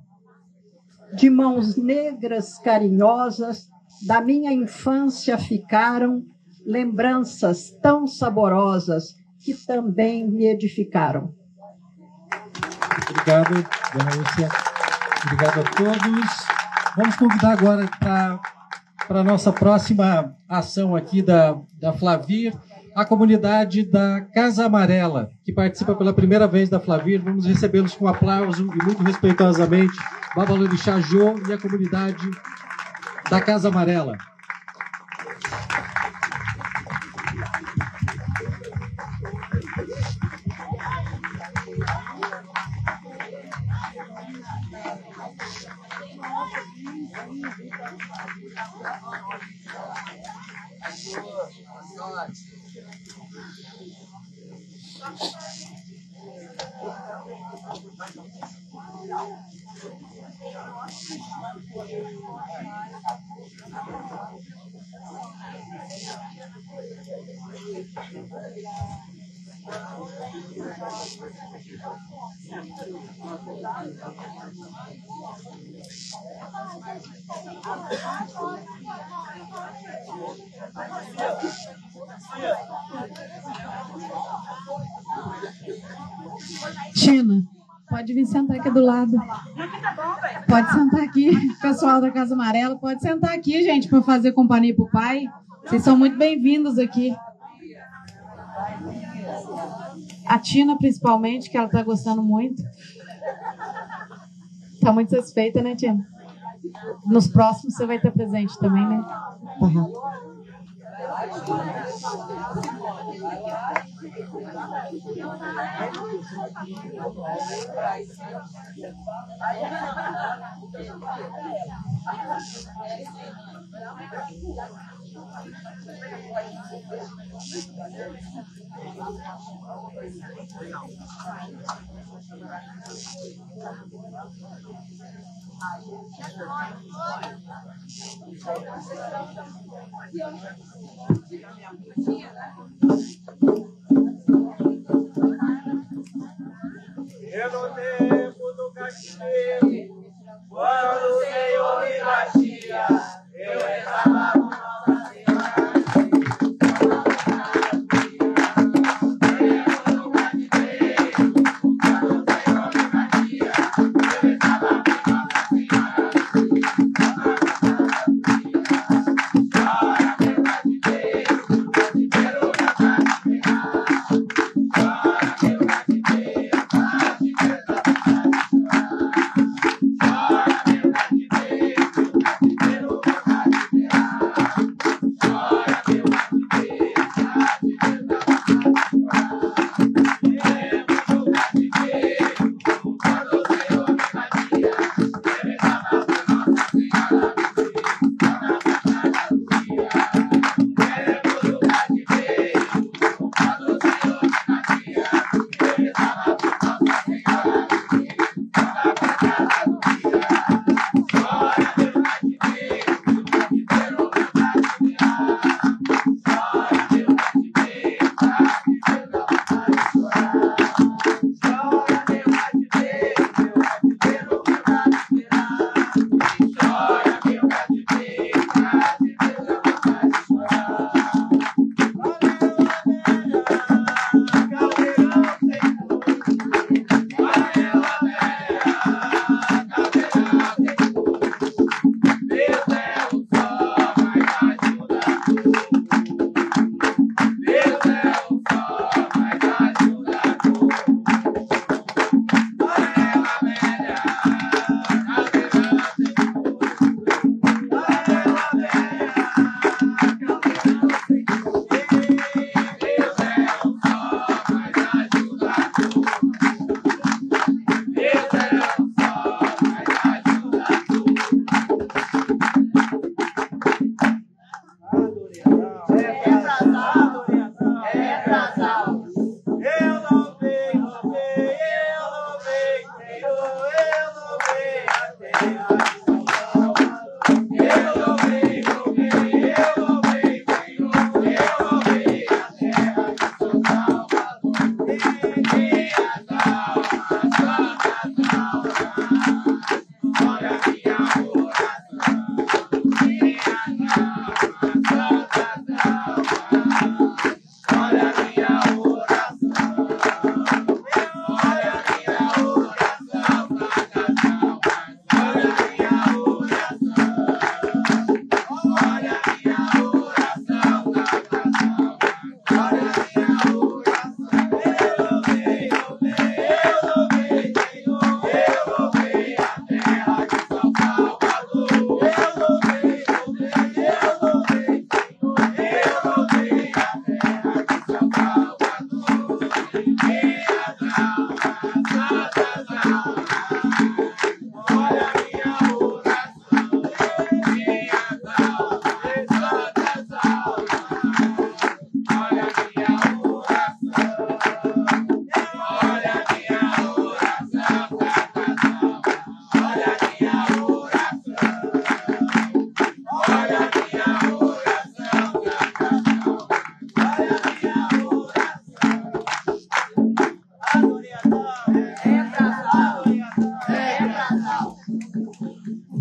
De mãos negras carinhosas, da minha infância ficaram lembranças tão saborosas que também me edificaram. Obrigado, dona Lúcia. Obrigado a todos. Vamos convidar agora para a nossa próxima ação aqui da Flavir, a comunidade da Casa Amarela, que participa pela primeira vez da Flavir. Vamos recebê-los com aplauso e muito respeitosamente, Babalorixá Jô e a comunidade da Casa Amarela. Tina, pode vir sentar aqui do lado. Pode sentar aqui, pessoal da Casa Amarela. Pode sentar aqui, gente, para fazer companhia pro pai. Vocês são muito bem-vindos aqui. A Tina, principalmente, que ela tá gostando muito. Tá muito satisfeita, né, Tina? Nos próximos você vai ter presente também, né? Uhum. Eu no tempo do cativeiro, quando o Senhor me batia, eu rezava por Nossa Senhora.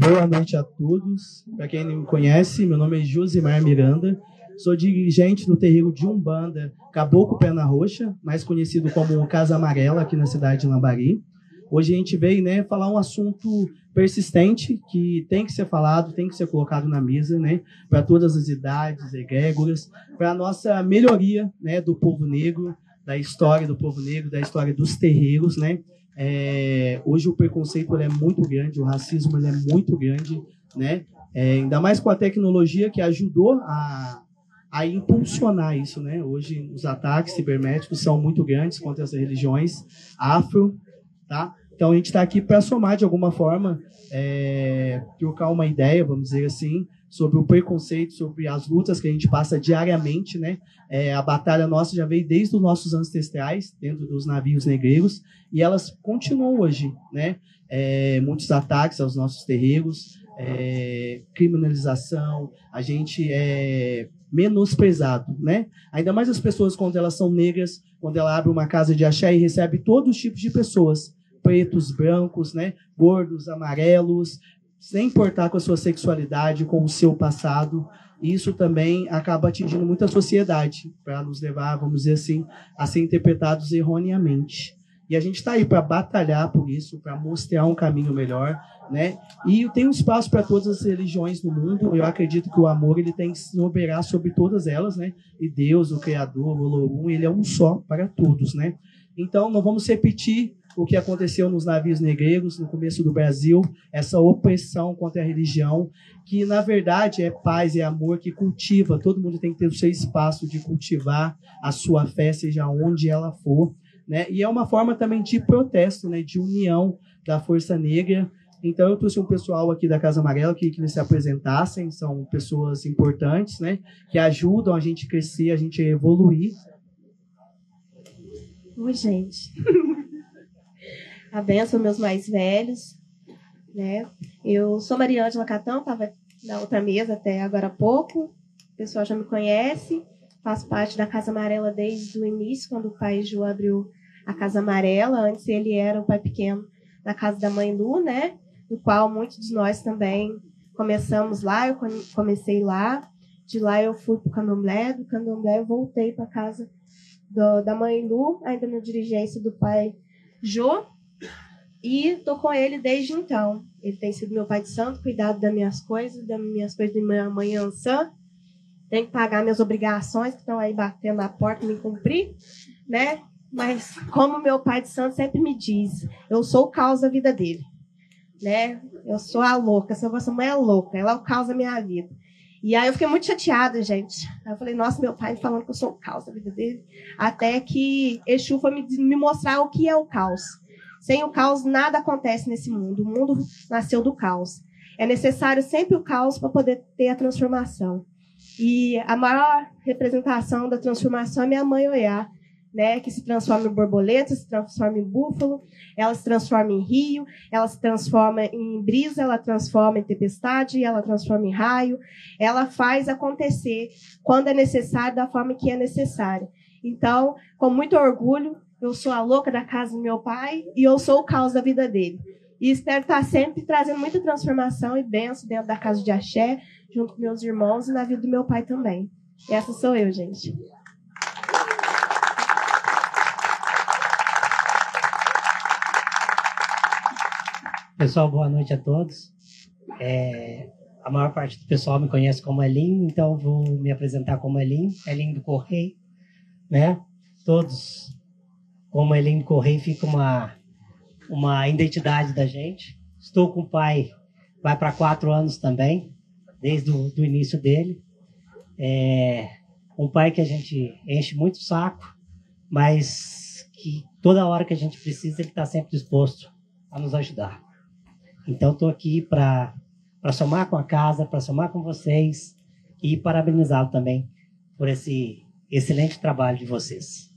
Boa noite a todos. Para quem não me conhece, meu nome é Josimar Miranda. Sou dirigente do terreiro de Umbanda Caboclo Pé na Roxa, mais conhecido como Casa Amarela, aqui na cidade de Lambari. Hoje a gente veio, né, falar um assunto persistente que tem que ser falado, tem que ser colocado na mesa, né, para todas as idades, egrégoras, para a nossa melhoria, né, do povo negro, da história do povo negro, da história dos terreiros, né. Hoje o preconceito ele é muito grande, o racismo ele é muito grande, né, ainda mais com a tecnologia que ajudou a impulsionar isso, né. Hoje os ataques cibernéticos são muito grandes contra as religiões afro, tá? Então a gente está aqui para somar de alguma forma, trocar uma ideia, vamos dizer assim, sobre o preconceito, sobre as lutas que a gente passa diariamente, né? A batalha nossa já veio desde os nossos ancestrais, dentro dos navios negreiros, e elas continuam hoje, né? Muitos ataques aos nossos terreiros, criminalização, a gente é menosprezado, né? Ainda mais as pessoas quando elas são negras, quando ela abre uma casa de axé e recebe todos os tipos de pessoas, pretos, brancos, né? Gordos, amarelos, sem importar com a sua sexualidade, com o seu passado. Isso também acaba atingindo muito a sociedade, para nos levar, vamos dizer assim, a ser interpretados erroneamente. E a gente está aí para batalhar por isso, para mostrar um caminho melhor, né? E tem um espaço para todas as religiões no mundo. Eu acredito que o amor ele tem que se soberar sobre todas elas, né? E Deus, o Criador, o Olorum, ele é um só para todos, né? Então, não vamos repetir o que aconteceu nos navios negreiros no começo do Brasil, essa opressão contra a religião, que na verdade é paz e amor que cultiva. Todo mundo tem que ter o seu espaço de cultivar a sua fé, seja onde ela for, né? E é uma forma também de protesto, né? De união da Força Negra. Então eu trouxe um pessoal aqui da Casa Amarela que eles se apresentassem, são pessoas importantes, né? Que ajudam a gente a crescer, a gente a evoluir. Oi, gente. A benção, meus mais velhos, né? Eu sou Mariângela Catão, estava na outra mesa até agora há pouco. O pessoal já me conhece. Faço parte da Casa Amarela desde o início, quando o pai Ju abriu a Casa Amarela. Antes ele era o pai pequeno da casa da mãe Lu, né? Do qual muitos de nós também começamos lá. Eu comecei lá. De lá eu fui para o Candomblé. Do Candomblé eu voltei para a casa da mãe Lu, ainda na dirigência do pai Jô. E estou com ele desde então. Ele tem sido meu pai de santo, cuidado das minhas coisas da minha mãe Ansã. Tenho que pagar minhas obrigações que estão aí batendo na porta, me cumprir, né? Mas como meu pai de santo sempre me diz, eu sou o caos da vida dele, né? Eu sou a louca, essa mãe é louca, ela é o caos da minha vida. E aí eu fiquei muito chateada, gente. Aí eu falei, nossa, meu pai falando que eu sou o caos da vida dele. Até que Exu foi me mostrar o que é o caos. Sem o caos, nada acontece nesse mundo. O mundo nasceu do caos. É necessário sempre o caos para poder ter a transformação. E a maior representação da transformação é minha mãe Oiá, né? Que se transforma em borboleta, se transforma em búfalo, ela se transforma em rio, ela se transforma em brisa, ela transforma em tempestade, ela transforma em raio. Ela faz acontecer quando é necessário, da forma que é necessário. Então, com muito orgulho, eu sou a louca da casa do meu pai e eu sou o caos da vida dele. E espero estar sempre trazendo muita transformação e bênção dentro da casa de axé, junto com meus irmãos e na vida do meu pai também. E essa sou eu, gente. Pessoal, boa noite a todos. A maior parte do pessoal me conhece como Elin, então eu vou me apresentar como Elin do Correio, né? Todos como Elin do Correio fica uma identidade da gente. Estou com o pai, vai para 4 anos também, desde o início dele. Um pai que a gente enche muito o saco, mas que toda hora que a gente precisa, ele está sempre disposto a nos ajudar. Então, estou aqui para somar com a casa, para somar com vocês e parabenizá-lo também por esse excelente trabalho de vocês.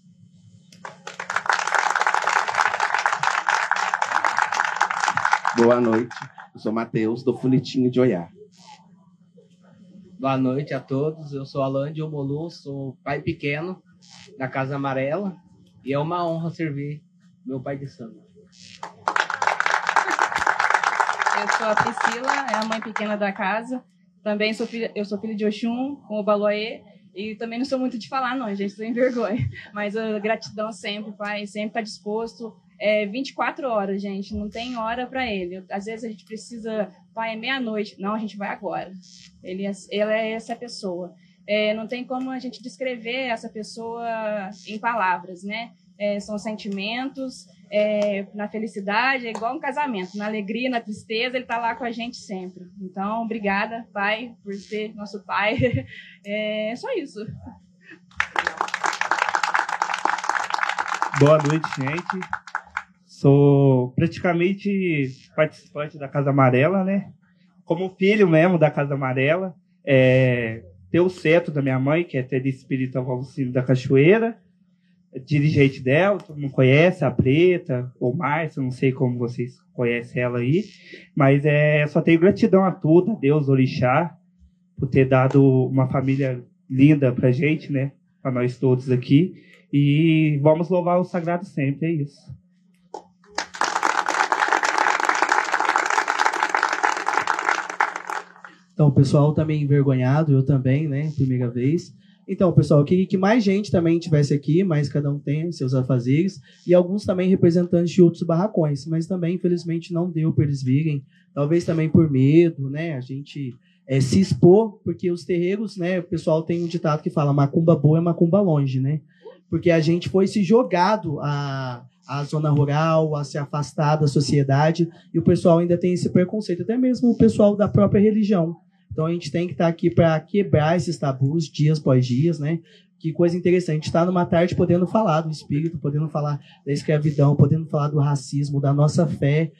Boa noite, eu sou Matheus, do Funitinho de Oiá. Boa noite a todos, eu sou Alan de Omolu, sou pai pequeno da Casa Amarela e é uma honra servir meu pai de santo. Eu sou a Priscila, é a mãe pequena da casa. Também eu sou filha de Oxum, com o Baloaê. E também não sou muito de falar, não, gente, estou em vergonha. Mas a gratidão sempre, pai, sempre está disposto. 24 horas, gente, não tem hora para ele. Às vezes a gente precisa, pai, é meia-noite. Não, a gente vai agora. Ela é essa pessoa. Não tem como a gente descrever essa pessoa em palavras, né? São sentimentos, na felicidade, é igual um casamento. Na alegria, na tristeza, ele está lá com a gente sempre. Então, obrigada, pai, por ser nosso pai. É só isso. Boa noite, gente. Sou praticamente participante da Casa Amarela, né? Como filho mesmo da Casa Amarela. Ter o cetro da minha mãe, que é Teresa Espírita Valcino da Cachoeira. Dirigente dela, todo mundo conhece, a Preta, ou Márcia, não sei como vocês conhecem ela aí. Mas só tenho gratidão a tudo, a Deus, Orixá, por ter dado uma família linda pra gente, né? Pra nós todos aqui. E vamos louvar o sagrado sempre, é isso. Então, o pessoal tá meio envergonhado, eu também, né? Primeira vez. Então, pessoal, eu queria que mais gente também estivesse aqui, mas cada um tem seus afazeres, e alguns também representantes de outros barracões, mas também, infelizmente, não deu para eles virem, talvez também por medo, né? A gente se expor, porque os terreiros, né? O pessoal tem um ditado que fala, macumba boa é macumba longe, né? Porque a gente foi se jogado à zona rural, a se afastar da sociedade, e o pessoal ainda tem esse preconceito, até mesmo o pessoal da própria religião. Então, a gente tem que estar aqui para quebrar esses tabus, dias após dias, né? Que coisa interessante, estar numa tarde podendo falar do espírito, podendo falar da escravidão, podendo falar do racismo, da nossa fé,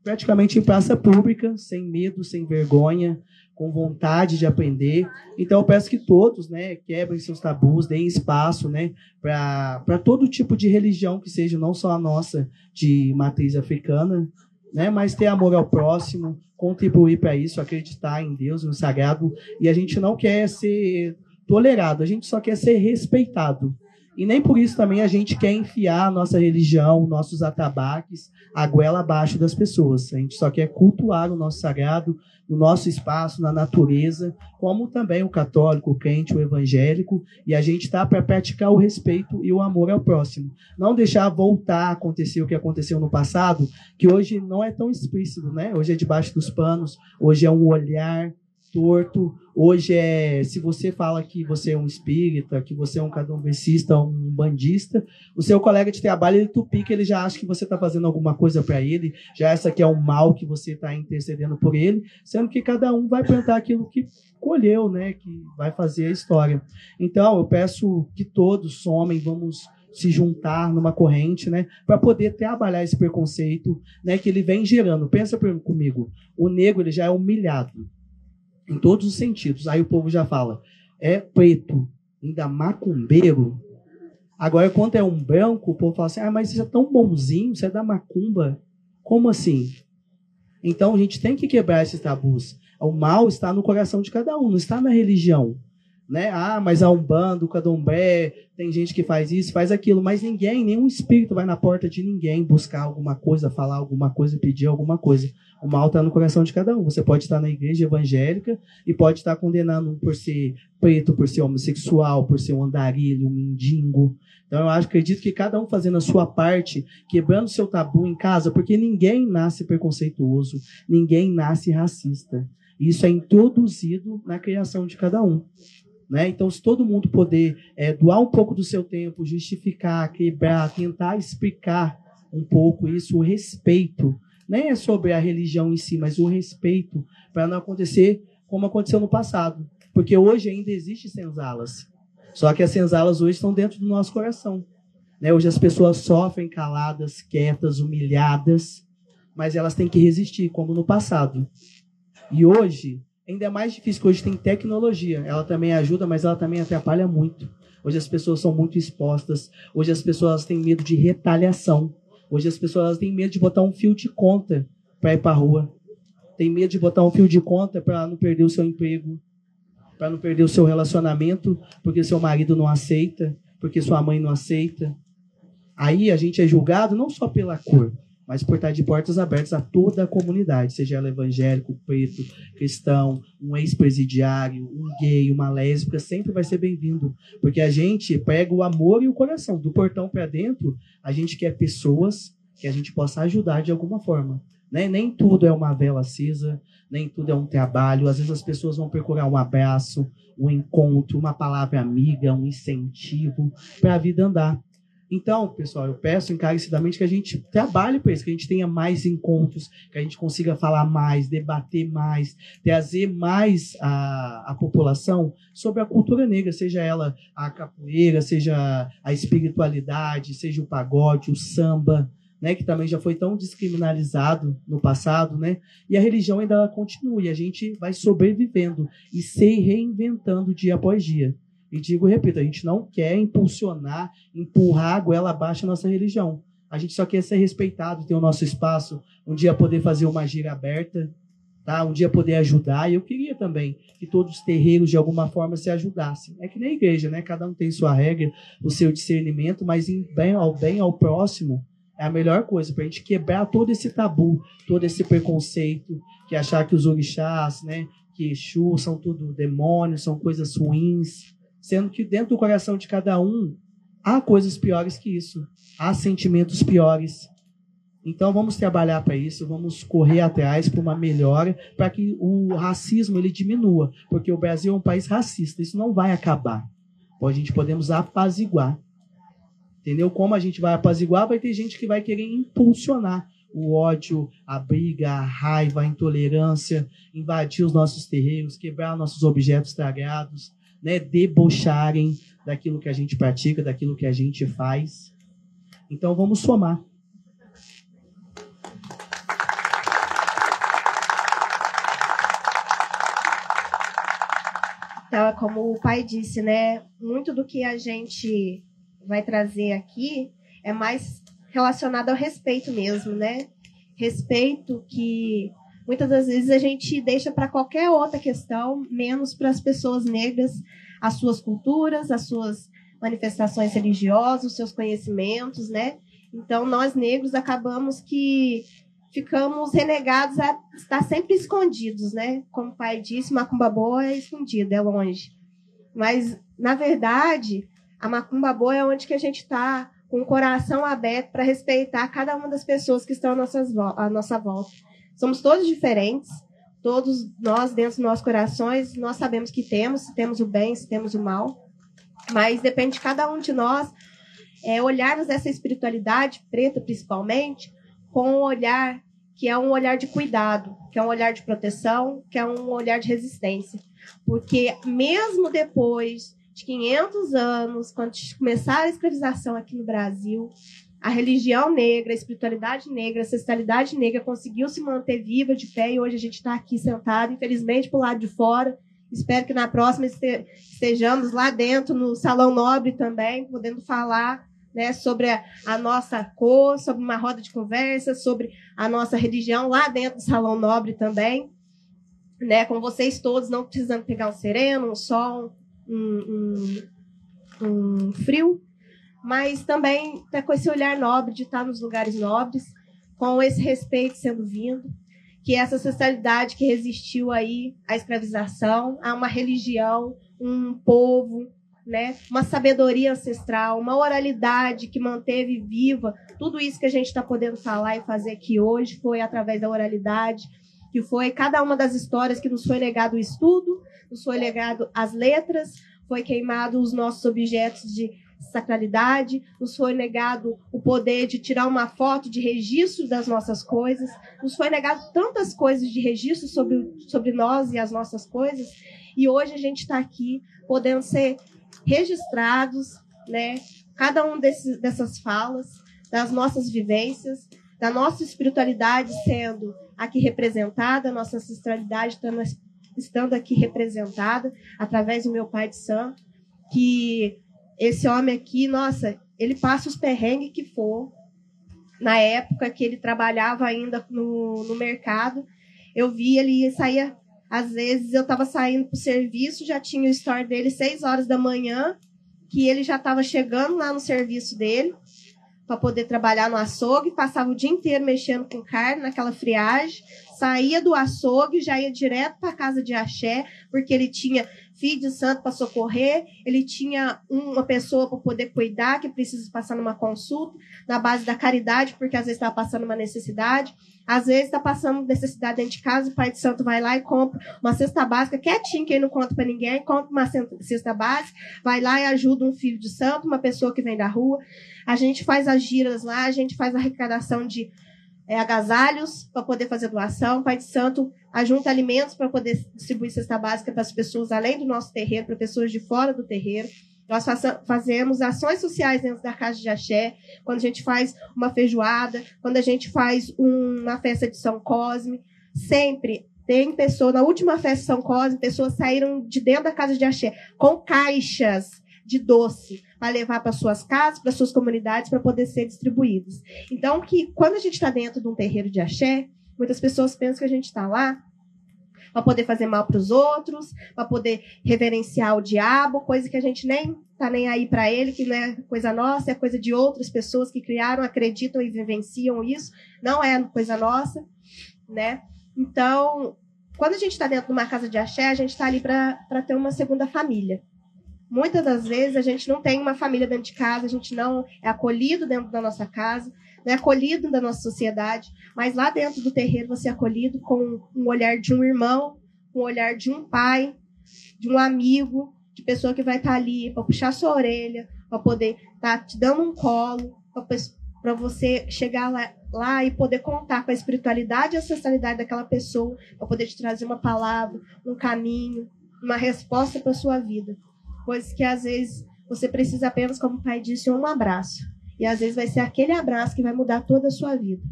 praticamente em praça pública, sem medo, sem vergonha, com vontade de aprender. Então, eu peço que todos, né, quebrem seus tabus, deem espaço, né, para todo tipo de religião que seja, não só a nossa de matriz africana, né, mas ter amor ao próximo, contribuir para isso, acreditar em Deus, no sagrado, e a gente não quer ser tolerado, a gente só quer ser respeitado. E nem por isso também a gente quer enfiar a nossa religião, nossos atabaques, a goela abaixo das pessoas. A gente só quer cultuar o nosso sagrado, no nosso espaço, na natureza, como também o católico, o crente, o evangélico, e a gente está para praticar o respeito e o amor ao próximo. Não deixar voltar a acontecer o que aconteceu no passado, que hoje não é tão explícito, né? Hoje é debaixo dos panos, hoje é um olhar torto, hoje se você fala que você é um espírita, que você é um candomblessista, um bandista, o seu colega de trabalho, ele tupica, ele já acha que você está fazendo alguma coisa para ele, já essa aqui é um mal que você está intercedendo por ele, sendo que cada um vai plantar aquilo que colheu, né, que vai fazer a história. Então, eu peço que todos somem, vamos se juntar numa corrente, né, para poder trabalhar esse preconceito, né, que ele vem gerando. Pensa comigo, o negro ele já é humilhado, em todos os sentidos. Aí o povo já fala, é preto, ainda macumbeiro. Agora, quando é um branco, o povo fala assim, mas você é tão bonzinho, você é da macumba. Como assim? Então, a gente tem que quebrar esses tabus. O mal está no coração de cada um, não está na religião. Né? Mas a Umbanda, o Candomblé, tem gente que faz isso, faz aquilo, mas nenhum espírito vai na porta de ninguém buscar alguma coisa, falar alguma coisa, pedir alguma coisa. O mal está no coração de cada um. Você pode estar na igreja evangélica e pode estar condenando um por ser preto, por ser homossexual, por ser um andarilho, um mendigo. Então, eu acredito que cada um fazendo a sua parte, quebrando seu tabu em casa, porque ninguém nasce preconceituoso, ninguém nasce racista. Isso é introduzido na criação de cada um. Né? Então, se todo mundo puder doar um pouco do seu tempo, justificar, quebrar, tentar explicar um pouco isso, o respeito, nem é sobre a religião em si, mas o respeito, para não acontecer como aconteceu no passado. Porque hoje ainda existem senzalas. Só que as senzalas hoje estão dentro do nosso coração. Né? Hoje as pessoas sofrem caladas, quietas, humilhadas, mas elas têm que resistir, como no passado. E hoje, ainda é mais difícil, porque hoje tem tecnologia. Ela também ajuda, mas ela também atrapalha muito. Hoje as pessoas são muito expostas. Hoje as pessoas têm medo de retaliação. Hoje as pessoas têm medo de botar um fio de conta para ir para a rua. Tem medo de botar um fio de conta para não perder o seu emprego, para não perder o seu relacionamento, porque seu marido não aceita, porque sua mãe não aceita. Aí a gente é julgado não só pela cor, mas por estar de portas abertas a toda a comunidade, seja ela evangélico, preto, cristão, um ex-presidiário, um gay, uma lésbica, sempre vai ser bem-vindo, porque a gente pega o amor e o coração, do portão para dentro, a gente quer pessoas que a gente possa ajudar de alguma forma, né? Nem tudo é uma vela acesa, nem tudo é um trabalho, às vezes as pessoas vão procurar um abraço, um encontro, uma palavra amiga, um incentivo para a vida andar. Então, pessoal, eu peço encarecidamente que a gente trabalhe para isso, que a gente tenha mais encontros, que a gente consiga falar mais, debater mais, trazer mais a população sobre a cultura negra, seja ela a capoeira, seja a espiritualidade, seja o pagode, o samba, né, que também já foi tão descriminalizado no passado, né? E a religião ainda continua, e a gente vai sobrevivendo e se reinventando dia após dia. E repito, a gente não quer impulsionar, empurrar a goela abaixo a nossa religião. A gente só quer ser respeitado, ter o nosso espaço, um dia poder fazer uma gira aberta, tá? Um dia poder ajudar. E eu queria também que todos os terreiros, de alguma forma, se ajudassem. É que nem a igreja, né? Cada um tem sua regra, o seu discernimento, mas bem ao próximo é a melhor coisa, para a gente quebrar todo esse tabu, todo esse preconceito, que achar que os orixás, né, que Exu são tudo demônios, são coisas ruins, sendo que dentro do coração de cada um há coisas piores que isso, há sentimentos piores. Então vamos trabalhar para isso, vamos correr atrás para uma melhora, para que o racismo ele diminua, porque o Brasil é um país racista, isso não vai acabar. A gente podemos apaziguar. Entendeu? Como a gente vai apaziguar, vai ter gente que vai querer impulsionar o ódio, a briga, a raiva, a intolerância, invadir os nossos terreiros, quebrar nossos objetos sagrados, né? Debocharem daquilo que a gente pratica, daquilo que a gente faz. Então vamos somar. Então, como o pai disse, né? Muito do que a gente vai trazer aqui é mais relacionado ao respeito mesmo, né? Respeito que muitas das vezes a gente deixa para qualquer outra questão, menos para as pessoas negras, as suas culturas, as suas manifestações religiosas, os seus conhecimentos, né? Então, nós negros acabamos que ficamos renegados a estar sempre escondidos, né? Como o pai disse, macumba boa é escondida, é longe. Mas, na verdade, a macumba boa é onde que a gente está com o coração aberto para respeitar cada uma das pessoas que estão à nossa volta. Somos todos diferentes, todos nós, dentro dos nossos corações, nós sabemos que temos, se temos o bem, se temos o mal, mas depende de cada um de nós olharmos essa espiritualidade, preta principalmente, com um olhar que é um olhar de cuidado, que é um olhar de proteção, que é um olhar de resistência. Porque mesmo depois de 500 anos, quando começar a escravização aqui no Brasil, a religião negra, a espiritualidade negra, a ancestralidade negra conseguiu se manter viva, de pé, e hoje a gente está aqui sentado, infelizmente, para o lado de fora. Espero que na próxima estejamos lá dentro, no Salão Nobre também, podendo falar, né, sobre a nossa cor, sobre uma roda de conversa, sobre a nossa religião lá dentro do Salão Nobre também, né, com vocês todos, não precisando pegar um sereno, um sol, um frio, mas também tá com esse olhar nobre de estar nos lugares nobres, com esse respeito sendo vindo, que essa ancestralidade que resistiu aí à escravização, a uma religião, um povo, né, uma sabedoria ancestral, uma oralidade que manteve viva tudo isso que a gente está podendo falar e fazer aqui hoje, foi através da oralidade, que foi cada uma das histórias que nos foi negado o estudo, nos foi negado as letras, foi queimado os nossos objetos de sacralidade, nos foi negado o poder de tirar uma foto de registro das nossas coisas, nos foi negado tantas coisas de registro sobre nós e as nossas coisas, e hoje a gente está aqui podendo ser registrados, né? Cada um dessas falas, das nossas vivências, da nossa espiritualidade sendo aqui representada, a nossa ancestralidade estando aqui representada através do meu pai de santo, que esse homem aqui, nossa, ele passa os perrengues que for. Na época que ele trabalhava ainda no mercado, eu vi ele saía, às vezes eu estava saindo para o serviço, já tinha o store dele 6 horas da manhã, que ele já estava chegando lá no serviço dele, para poder trabalhar no açougue, passava o dia inteiro mexendo com carne, naquela friagem, saía do açougue, já ia direto para a casa de axé, porque ele tinha filho de santo para socorrer, ele tinha uma pessoa para poder cuidar, que precisa passar numa consulta, na base da caridade, porque às vezes está passando uma necessidade, às vezes está passando necessidade dentro de casa, o pai de santo vai lá e compra uma cesta básica, quietinho, quem não conta para ninguém, compra uma cesta básica, vai lá e ajuda um filho de santo, uma pessoa que vem da rua. A gente faz as giras lá, a gente faz a arrecadação de agasalhos para poder fazer doação. O Pai de Santo ajunta alimentos para poder distribuir cesta básica para as pessoas além do nosso terreiro, para pessoas de fora do terreiro. Nós fazemos ações sociais dentro da Casa de Axé, quando a gente faz uma feijoada, quando a gente faz uma festa de São Cosme. Sempre tem pessoas, na última festa de São Cosme, pessoas saíram de dentro da Casa de Axé com caixas de doce para levar para suas casas, para suas comunidades, para poder ser distribuídos. Então, que quando a gente está dentro de um terreiro de axé, muitas pessoas pensam que a gente está lá para poder fazer mal para os outros, para poder reverenciar o diabo, coisa que a gente nem está nem aí para ele, que não é coisa nossa, é coisa de outras pessoas que criaram, acreditam e vivenciam isso, não é coisa nossa, né? Então, quando a gente está dentro de uma casa de axé, a gente está ali para ter uma segunda família. Muitas das vezes a gente não tem uma família dentro de casa, a gente não é acolhido dentro da nossa casa, não é acolhido da nossa sociedade, mas lá dentro do terreiro você é acolhido com um olhar de um irmão, com um olhar de um pai, de um amigo, de pessoa que vai estar ali para puxar sua orelha, para poder estar te dando um colo, para você chegar lá e poder contar com a espiritualidade e a ancestralidade daquela pessoa, para poder te trazer uma palavra, um caminho, uma resposta para a sua vida. Coisas que às vezes você precisa apenas, como o pai disse, um abraço. E às vezes vai ser aquele abraço que vai mudar toda a sua vida.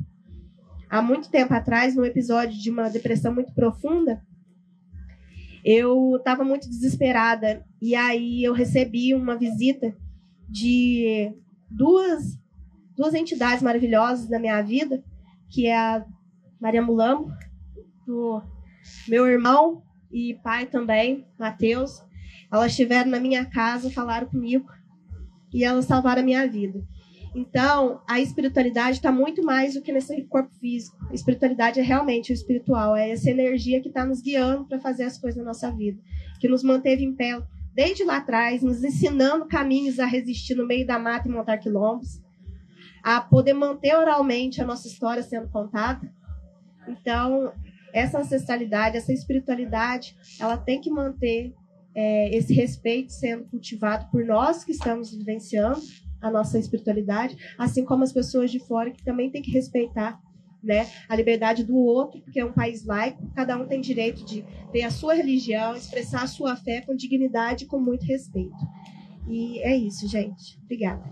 Há muito tempo atrás, num episódio de uma depressão muito profunda, eu estava muito desesperada. E aí eu recebi uma visita de duas entidades maravilhosas na minha vida, que é a Maria Mulambo, do meu irmão e pai também, Mateus. Elas estiveram na minha casa, falaram comigo e elas salvaram a minha vida. Então, a espiritualidade está muito mais do que nesse corpo físico. A espiritualidade é realmente o espiritual, é essa energia que está nos guiando para fazer as coisas na nossa vida, que nos manteve em pé desde lá atrás, nos ensinando caminhos a resistir no meio da mata e montar quilombos, a poder manter oralmente a nossa história sendo contada. Então, essa ancestralidade, essa espiritualidade, ela tem que manter esse respeito sendo cultivado por nós que estamos vivenciando a nossa espiritualidade, assim como as pessoas de fora que também têm que respeitar, né, a liberdade do outro, porque é um país laico, cada um tem direito de ter a sua religião, expressar a sua fé com dignidade e com muito respeito. E é isso, gente. Obrigada.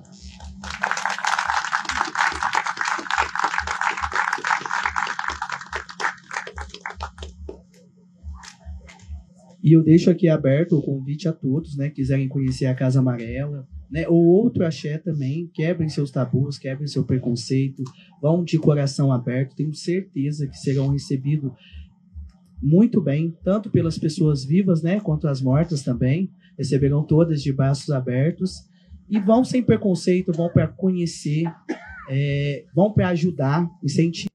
E eu deixo aqui aberto o convite a todos, né, que quiserem conhecer a Casa Amarela, né, ou outro axé também, quebrem seus tabus, quebrem seu preconceito, vão de coração aberto, tenho certeza que serão recebidos muito bem, tanto pelas pessoas vivas, né, quanto as mortas também, receberão todas de braços abertos, e vão sem preconceito, vão para conhecer, vão para ajudar, incentivar.